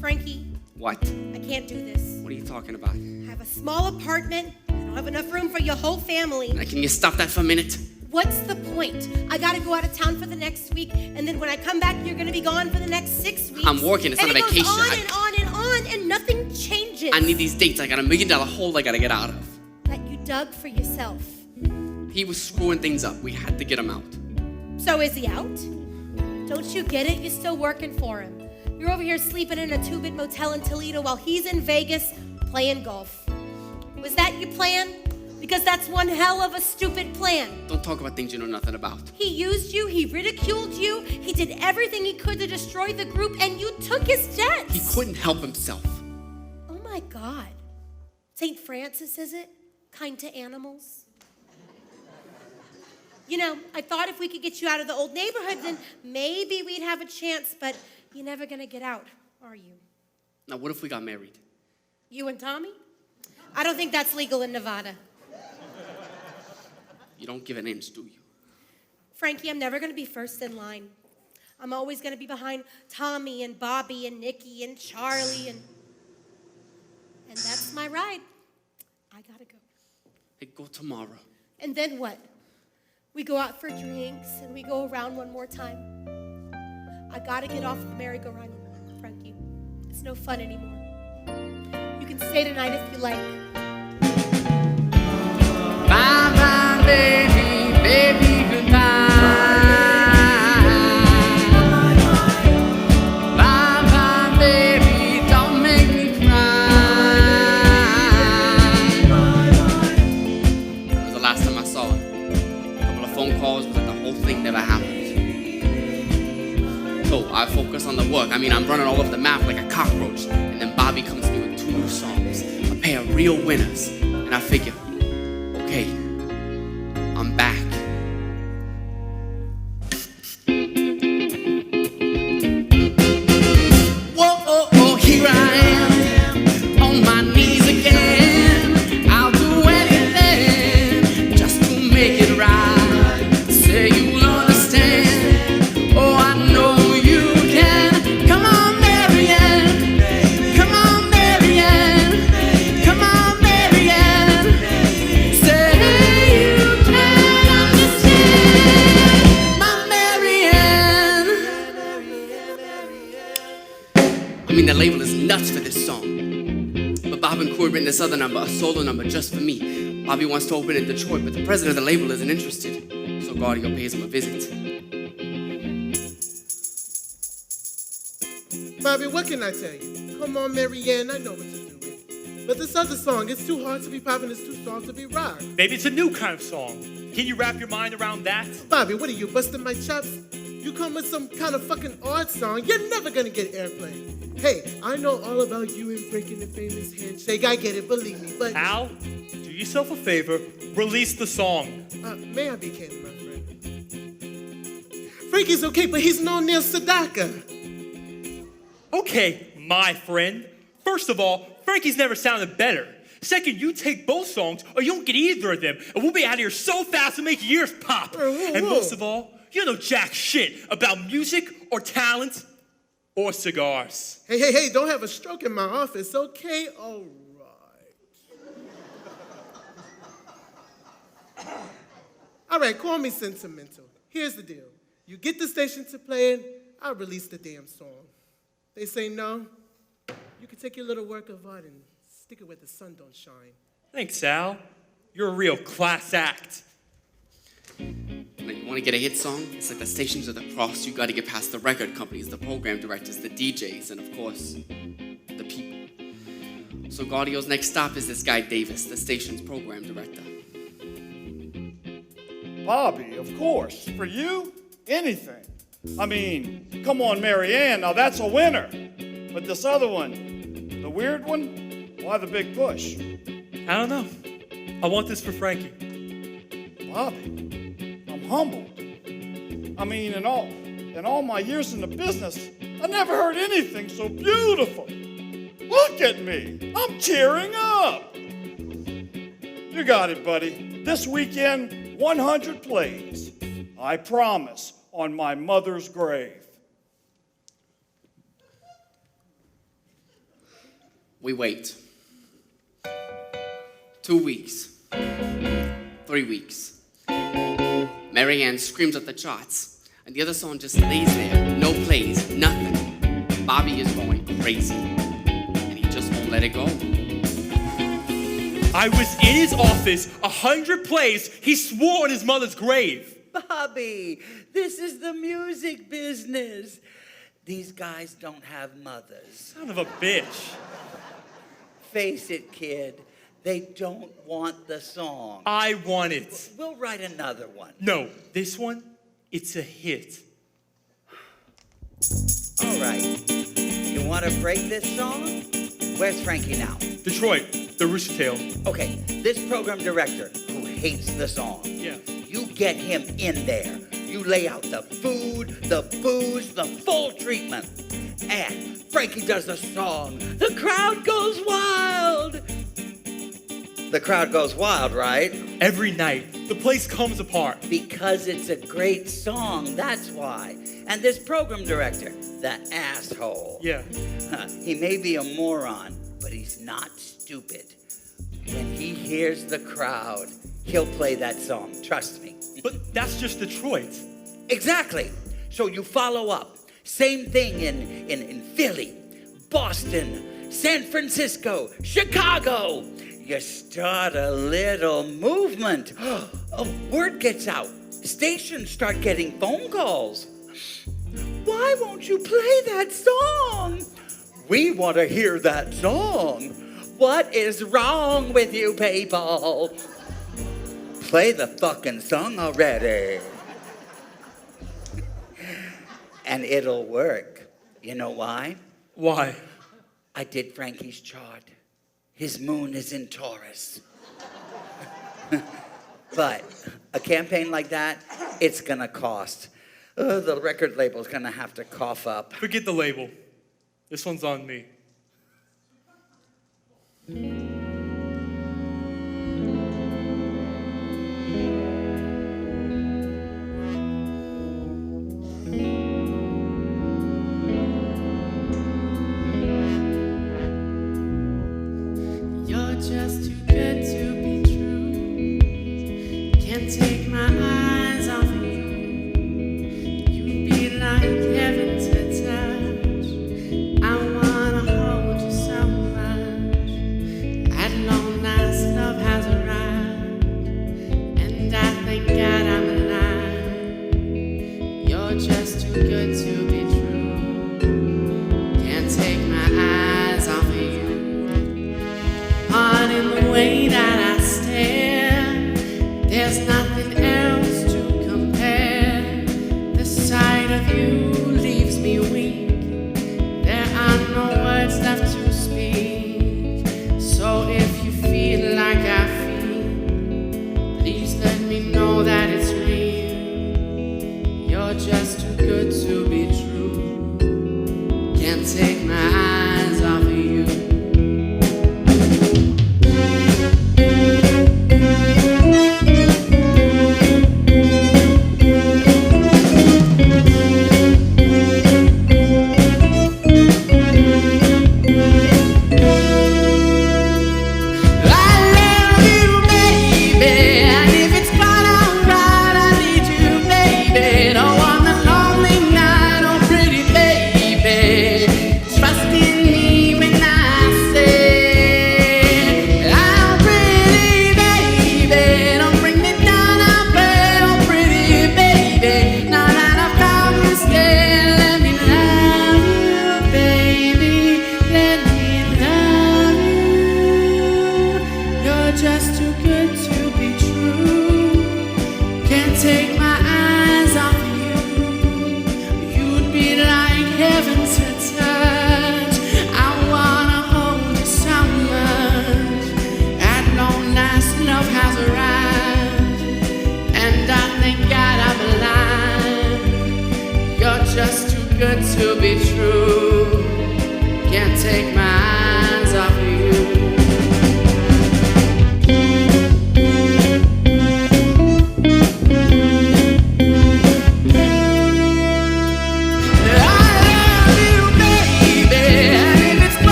Frankie, What? I can't do this. What are you talking about? I have a small apartment. I don't have enough room for your whole family. Now, can you stop that for a minute? What's the point? I gotta go out of town for the next week, and then when I come back, you're gonna be gone for the next 6 weeks. I'm working. It's not a and vacation. It goes on and on and on, and nothing changes. I need these dates. I got $1 million hole I gotta get out of. That you dug for yourself. He was screwing things up. We had to get him out. So is he out? Don't you get it? You're still working for him. You're over here sleeping in a 2-bit motel in Toledo while he's in Vegas playing golf. Was that your plan? Because that's one hell of a stupid plan. Don't talk about things you know nothing about. He used you, he ridiculed you, he did everything he could to destroy the group, and you took his jets. He couldn't help himself. Oh my God. St. Francis, is it? Kind to animals? You know, I thought if we could get you out of the old neighborhood, then maybe we'd have a chance, but you're never gonna get out, are you? Now, what if we got married? You and Tommy? I don't think that's legal in Nevada. You don't give an inch, do you? Frankie, I'm never gonna be first in line. I'm always gonna be behind Tommy and Bobby and Nikki and Charlie and that's my ride. I gotta go. Hey, go tomorrow. And then what? We go out for drinks and we go around one more time. I gotta get off the merry-go-round, Frankie. It's no fun anymore. You can stay tonight if you like. Bye bye, baby, baby, goodbye. Bye bye, baby, don't make me cry. That was the last time I saw her. A couple of phone calls, but the whole thing never happened. So I focus on the work. I mean, I'm running all over the map like a cockroach. And then Bobby comes to me with 2 new songs, a pair of real winners. And I figure, okay, I'm back. Whoa, oh, oh, here I am, on my knees again. I'll do anything just to make it right. Say you'll understand. Oh, I know you can. Come on, Marianne. Come on, Marianne. Come on, Marianne. Say you can understand, my Marianne. I mean, the label is nuts for this song. But Bob and Crew had written this other number, a solo number just for me. Bobby wants to open in Detroit, but the president of the label isn't interested. So Guardio pays him a visit. Bobby, what can I tell you? Come on, Marianne, I know what to do with. But this other song, it's too hard to be pop and it's too soft to be rock. Maybe it's a new kind of song. Can you wrap your mind around that? Bobby, what are you, busting my chops? You come with some kind of fucking art song, you're never gonna get airplay. Hey, I know all about you and breaking the famous handshake. I get it, believe me, but... Al, do yourself a favor. Release the song. May I be candid, my friend? Frankie's okay, but he's no Neil Sedaka. Okay, my friend. First of all, Frankie's never sounded better. Second, you take both songs or you don't get either of them. And we'll be out of here so fast we'll make your ears pop. And most of all, you know jack shit about music or talent or cigars. Hey, don't have a stroke in my office, okay? All right. All right, call me sentimental. Here's the deal. You get the station to play it, I'll release the damn song. They say no, you can take your little work of art and stick it where the sun don't shine. Thanks, Al. You're a real class act. Like, you want to get a hit song? It's like the stations of the cross. You got to get past the record companies, the program directors, the DJs, and of course, the people. So Guardio's next stop is this guy Davis, the station's program director. Bobby, of course. For you, anything. I mean, come on, Marianne, now that's a winner. But this other one, the weird one, why the big push? I don't know. I want this for Frankie. Bobby, I'm humbled. I mean, in all my years in the business, I never heard anything so beautiful. Look at me. I'm tearing up. You got it, buddy. This weekend, 100 plays. I promise, on my mother's grave. We wait. 2 weeks. 3 weeks. Mary Ann screams at the charts, and the other song just lays there, no plays, nothing. Bobby is going crazy, and he just won't let it go. I was in his office, 100 plays. He swore on his mother's grave. Bobby, this is the music business. These guys don't have mothers. Son of a bitch. Face it, kid. They don't want the song. I want it. We'll write another one. No, this one, it's a hit. All right. You want to break this song? Where's Frankie now? Detroit, the Rooster Tail. Okay, this program director who hates the song. Yeah. You get him in there. You lay out the food, the booze, the full treatment. And Frankie does the song. The crowd goes wild. The crowd goes wild, right? Every night, the place comes apart. Because it's a great song, that's why. And this program director, the asshole. Yeah. He may be a moron, but he's not stupid. When he hears the crowd, he'll play that song, trust me. But that's just Detroit. Exactly. So you follow up. Same thing in Philly, Boston, San Francisco, Chicago. You start a little movement. Word gets out. Stations start getting phone calls. Why won't you play that song? We want to hear that song. What is wrong with you people? Play the fucking song already. And it'll work. You know why? Why? I did Frankie's chart. His moon is in Taurus. But a campaign like that, it's gonna cost. The record label's gonna have to cough up. Forget the label. This one's on me. You're just too good to be true. Can't take my eyes off of you. You'd be like heaven to touch. I wanna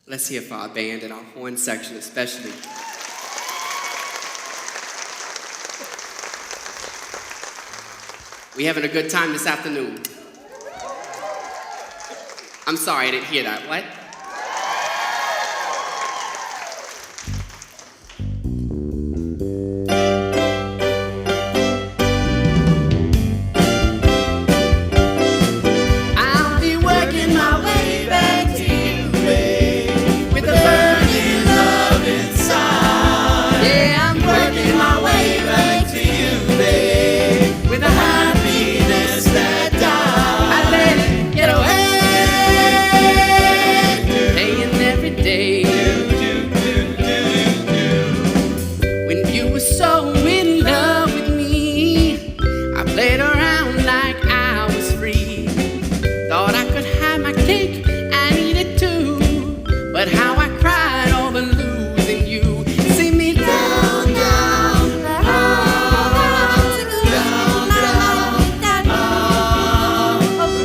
Let's hear for our band and our horn section especially. We having a good time this afternoon? I'm sorry, I didn't hear that. What? I'll be working my way back to you, babe, with a burning love inside. Yeah, I'm working my way back to you, babe, with a happiness that dies. I let it get away, paying every day. When you were so in love with me, I played around like I was free. Thought I could have my cake and eat it too, but how I cried over losing you. See me down, down,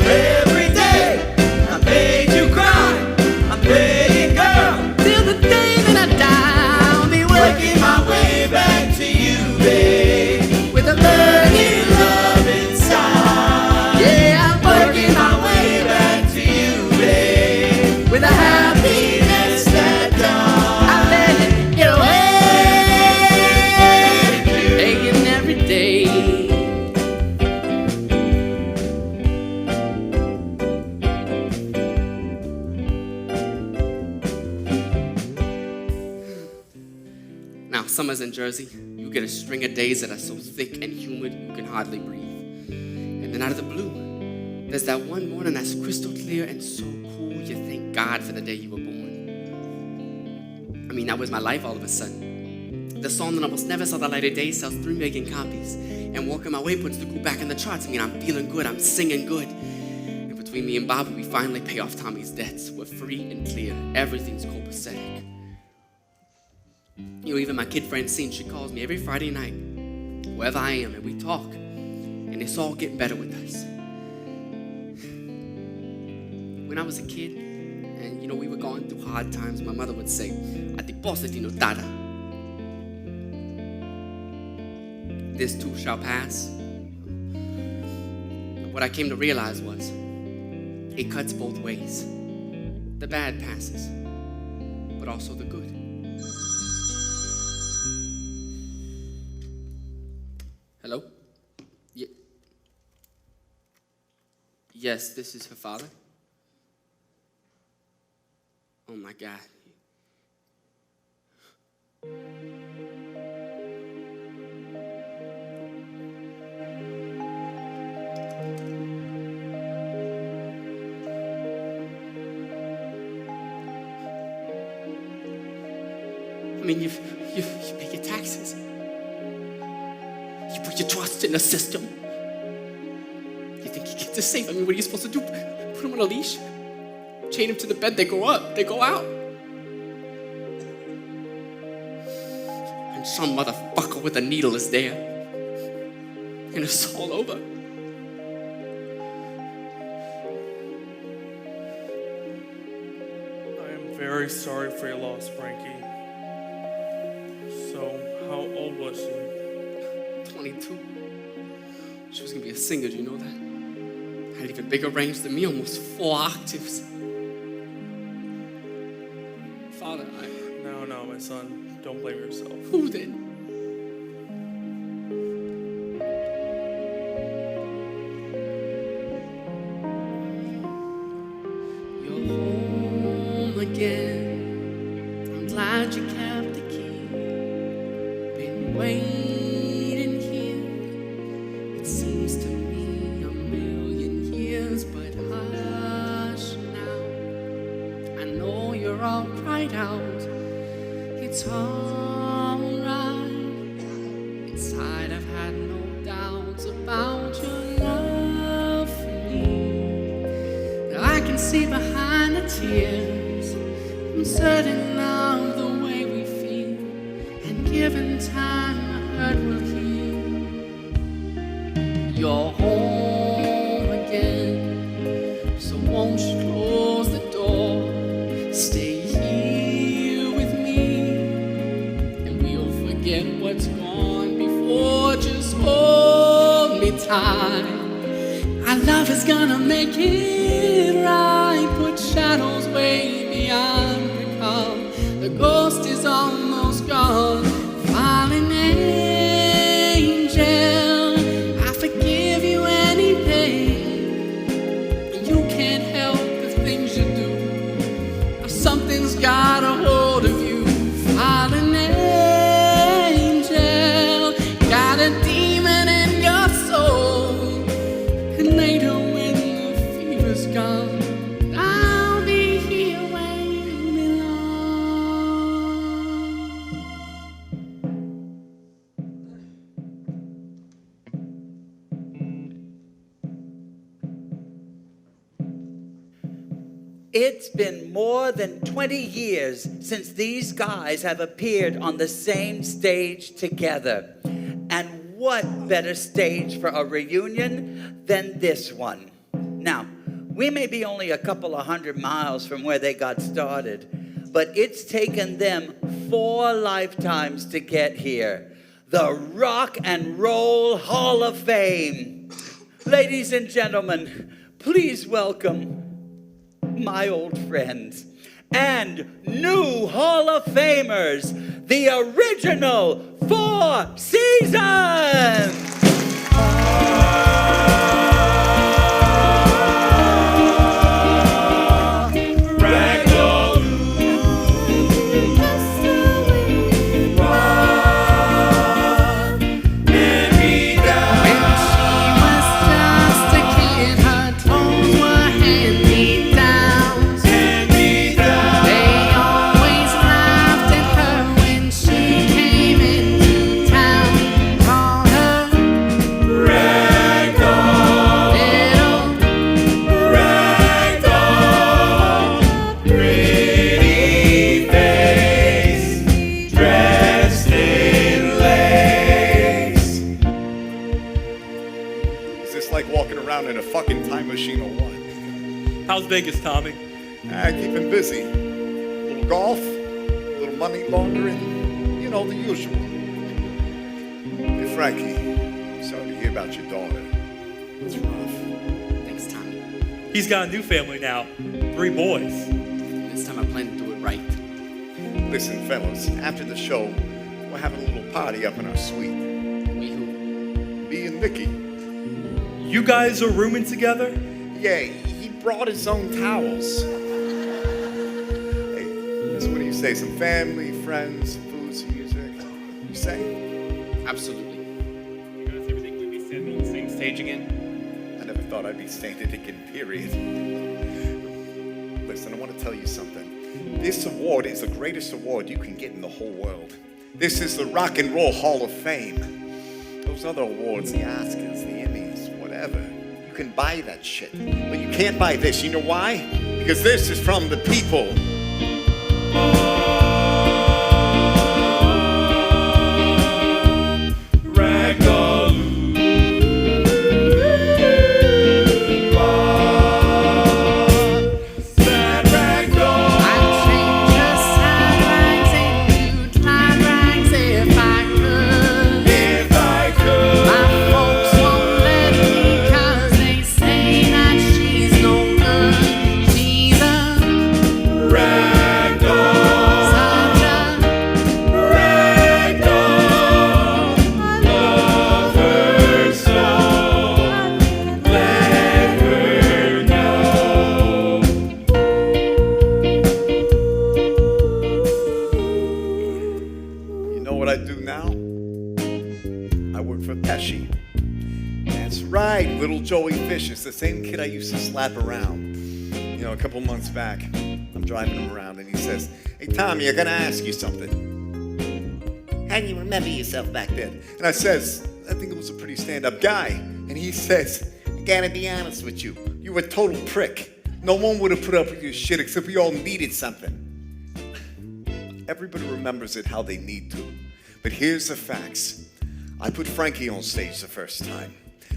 every day I made you cry. I'm paying, girl, till the day that I die. I'll be working my way back to you, babe, with a burning love inside. Yeah, I'm working my way back to you, babe, with a happiness that dies. I let it get away, paying every day. Now, summers in Jersey, you get a string of days that are so thick and humid you can hardly breathe. And then out of the blue, there's that one morning that's crystal clear and so cool you thank God for the day you were born. I mean, that was my life all of a sudden. The song that almost never saw the light of day sells 3 million copies. And Walking My Way puts the group back in the charts. I mean, I'm feeling good, I'm singing good. And between me and Bobby, we finally pay off Tommy's debts. We're free and clear. Everything's copacetic. You know, even my kid friend Scene, she calls me every Friday night, wherever I am, and we talk. And it's all getting better with us. When I was a kid, and you know, we were going through hard times, my mother would say, "Adiposity no tada." This too shall pass. And what I came to realize was, it cuts both ways. The bad passes, but also the good. Hello? Yes, this is her father. Oh my God. I mean, you pay your taxes. You put your trust in the system. You think your kids are safe? I mean, what are you supposed to do? Put them on a leash? Chain them to the bed, they go up, they go out. And some motherfucker with a needle is there. And it's all over. I am very sorry for your loss, Frankie. So, how old was she? 22. She was gonna be a singer, do you know that? Had even bigger range than me, almost 4 octaves. Father, No, my son. Don't blame yourself. Who then? You're home again. I'm glad you kept the key. Been waiting here. It seems to me a million years, but hush now. I know you're all cried out. It's alright. Inside I've had no doubts about your love for me. Now I can see behind the tears. I'm certain of the way we feel. And given time, the hurt will heal. You're home again. So won't you close the door? Stay here. love is gonna make it right. Put shadows way beyond recall. The ghost is almost gone. Fallen angel, I forgive you anything. You can't help the things you do. Something's got a hold of you. Fallen angel, got a demon in your soul. And later when the fever's gone, I'll be here where you It's been more than 20 years since these guys have appeared on the same stage together. And what better stage for a reunion than this one? Now, we may be only a couple of 100 miles from where they got started, but it's taken them 4 lifetimes to get here. The Rock and Roll Hall of Fame. Ladies and gentlemen, please welcome my old friends and new Hall of Famers, the original 4 Seasons! In a fucking time machine or what? How's Vegas, Tommy? Keeping busy. A little golf, a little money laundering, you know, the usual. Hey, Frankie, sorry to hear about your daughter. It's rough. Thanks, Tommy. He's got a new family now. 3 boys. This time I plan to do it right. Listen, fellas, after the show, we're having a little party up in our suite. We who? Me and Mickey. You guys are rooming together? Yeah, he brought his own towels. Hey, so what do you say? Some family, friends, food, some music? You say? Absolutely. You guys ever think we'd be standing on the same stage again? I never thought I'd be standing again, period. Listen, I want to tell you something. This award is the greatest award you can get in the whole world. This is the Rock and Roll Hall of Fame. Those other awards, the Oscars, the Emmys, whatever, you can buy that shit. But you can't buy this. You know why? Because this is from the people. Joey Fish is the same kid I used to slap around. You know, a couple months back, I'm driving him around and he says, "Hey, Tommy, I gotta ask you something. How do you remember yourself back then?" And I says, "I think it was a pretty stand-up guy." And he says, "I gotta be honest with you. You were a total prick. No one would have put up with your shit except we all needed something." Everybody remembers it how they need to. But here's the facts. I put Frankie on stage the first time.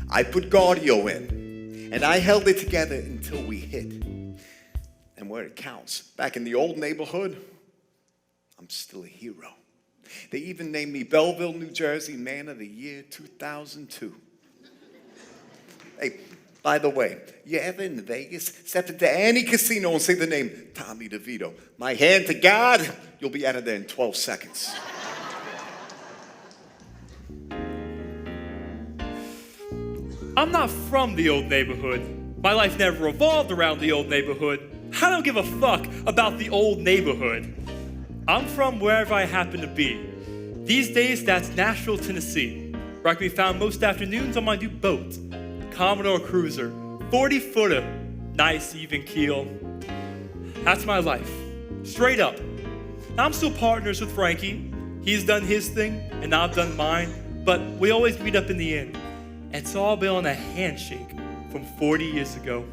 I put Gaudio in, and I held it together until we hit. And where it counts, back in the old neighborhood, I'm still a hero. They even named me Belleville, New Jersey Man of the Year 2002. Hey, By the way, you ever in Vegas step into any casino and say the name Tommy DeVito? My hand to God, you'll be out of there in 12 seconds. I'm not from the old neighborhood. My life never revolved around the old neighborhood. I don't give a fuck about the old neighborhood. I'm from wherever I happen to be. These days, that's Nashville, Tennessee, where I can be found most afternoons on my new boat, Commodore Cruiser, 40-footer, nice even keel. That's my life, straight up. Now, I'm still partners with Frankie. He's done his thing, and I've done mine, but we always meet up in the end. It's all been on a handshake from 40 years ago.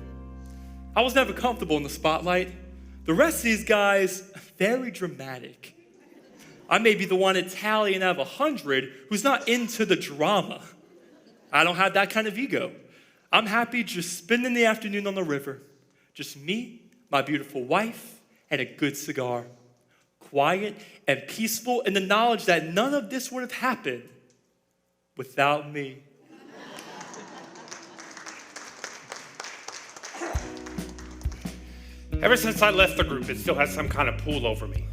I was never comfortable in the spotlight. The rest of these guys, very dramatic. I may be the one Italian out of 100 who's not into the drama. I don't have that kind of ego. I'm happy just spending the afternoon on the river. Just me, my beautiful wife, and a good cigar. Quiet and peaceful in the knowledge that none of this would have happened without me. Ever since I left the group, it still has some kind of pull over me.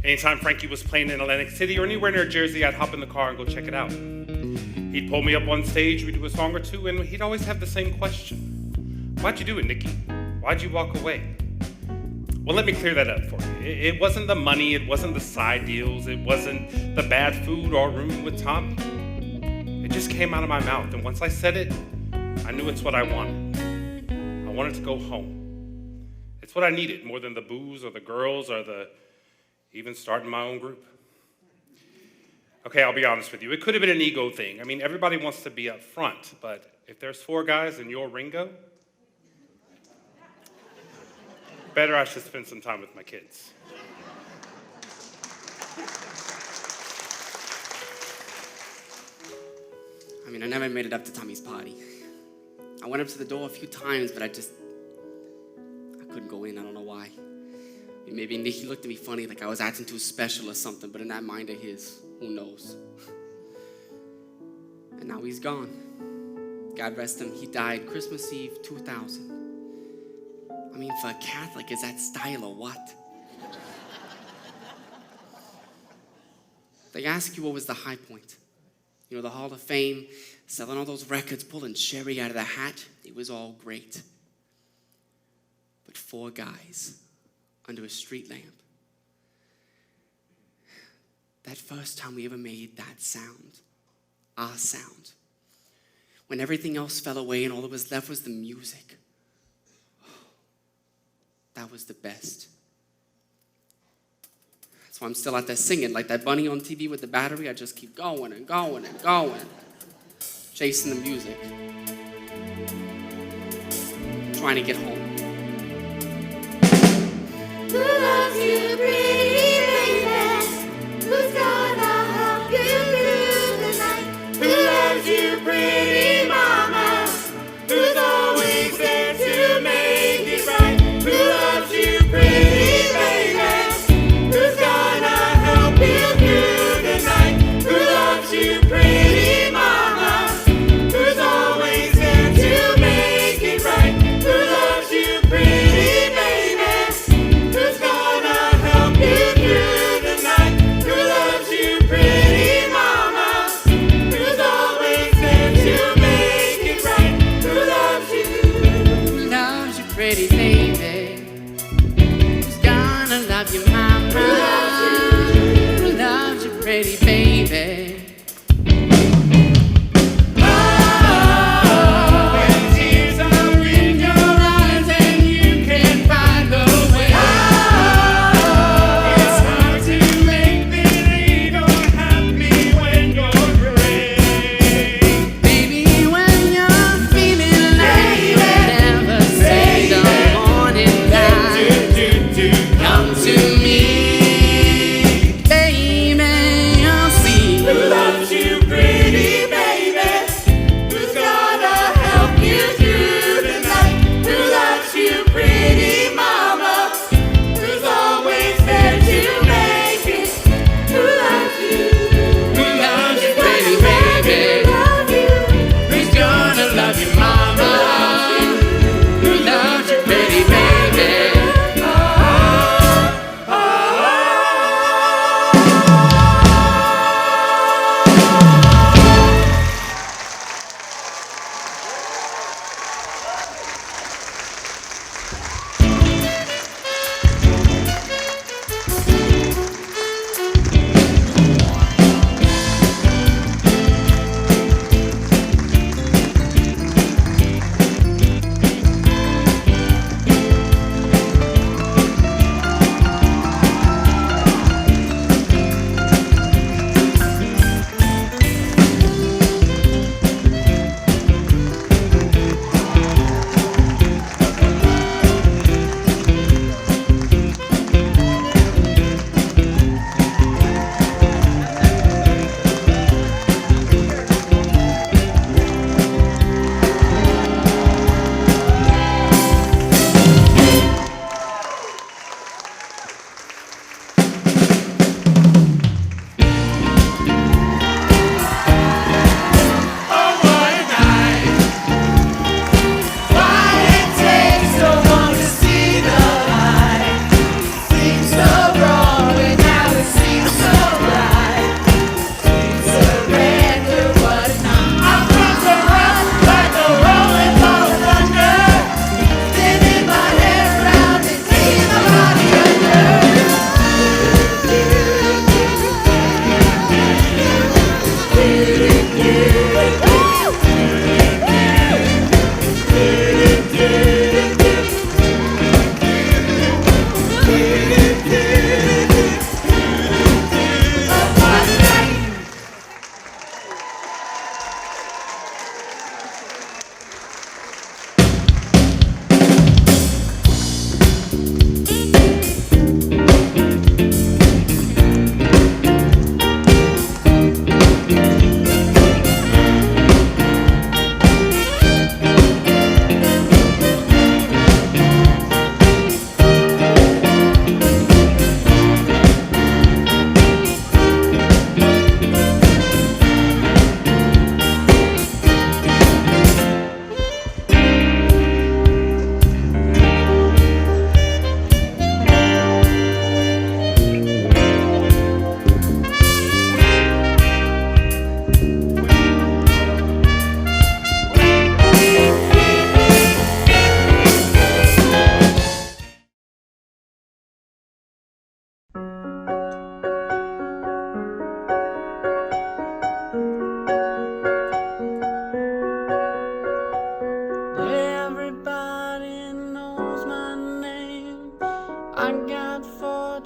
Anytime Frankie was playing in Atlantic City or anywhere near Jersey, I'd hop in the car and go check it out. He'd pull me up on stage, we'd do a song or two, and he'd always have the same question. Why'd you do it, Nikki? Why'd you walk away? Well, let me clear that up for you. It wasn't the money, it wasn't the side deals, it wasn't the bad food or room with Tommy. It just came out of my mouth, and once I said it, I knew it's what I wanted. I wanted to go home. It's what I needed more than the booze or the girls or even starting my own group. Okay, I'll be honest with you. It could have been an ego thing. I mean, everybody wants to be up front, but if there's 4 guys and you're Ringo, better I should spend some time with my kids. I mean, I never made it up to Tommy's party. I went up to the door a few times, but I couldn't go in. I don't know why. Maybe Nicky looked at me funny, like I was acting too special or something, but in that mind of his, who knows? And now he's gone. God rest him. He died Christmas Eve 2000. I mean, for a Catholic, is that style or what? They ask you what was the high point. You know, the Hall of Fame, selling all those records, pulling Sherry out of the hat. It was all great. But 4 guys under a street lamp. That first time we ever made that sound, our sound, when everything else fell away and all that was left was the music. That was the best. That's why I'm still out there singing like that bunny on TV with the battery. I just keep going and going and going, chasing the music, trying to get home. Who loves you, pretty baby? Who's gonna help you through the night? Who loves you, pretty mama? Who's always there to make it right? Who loves you, pretty baby? Who's gonna help you through the night? Who loves you, pretty mama? Who's always there to make it right? Who loves you, pretty baby? Who's gonna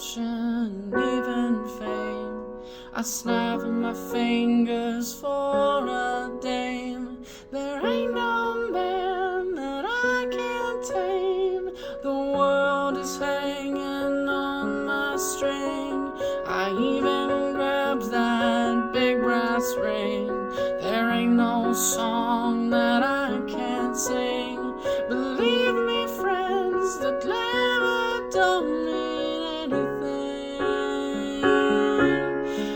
fortune, even fame. I snap my fingers for a dame. There ain't no man that I can't tame. The world is hanging on my string. I even grabs that big brass ring. There ain't no song that I can't sing. Believe me, friends, that glamour don't mean anything.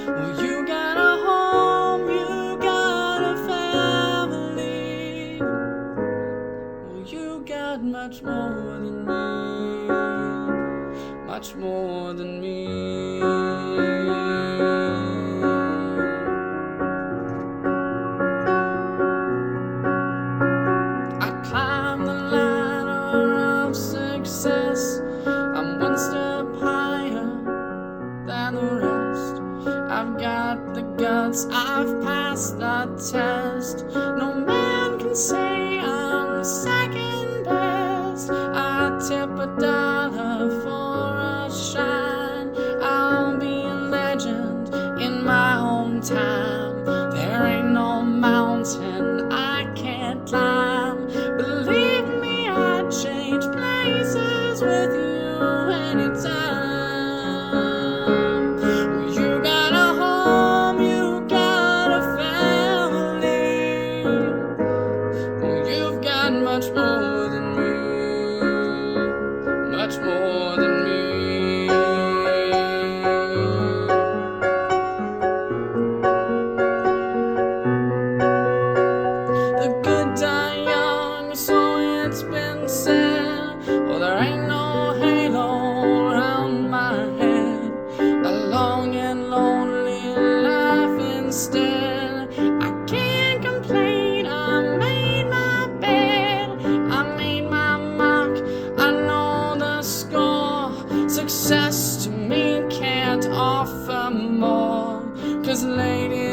Well, you got a home, you got a family. Well, you got much more than me, much more than me. I climb the ladder of success. I'm one step higher than the rest. I've got the guts, I've passed the test. No man can say I'm second best. I tip $1 for a shine. I'll be a legend in my own time. There ain't no mountain I can't climb. Believe me, I'd change places with you anytime. You got a home, you got a family. You've got much more than me, much more than me. The good die young, so it's been said. Well, there ain't no halo around my head. A long and lonely life instead. I can't complain, I made my bed. I made my mark, I know the score. Success to me can't offer more. 'Cause lady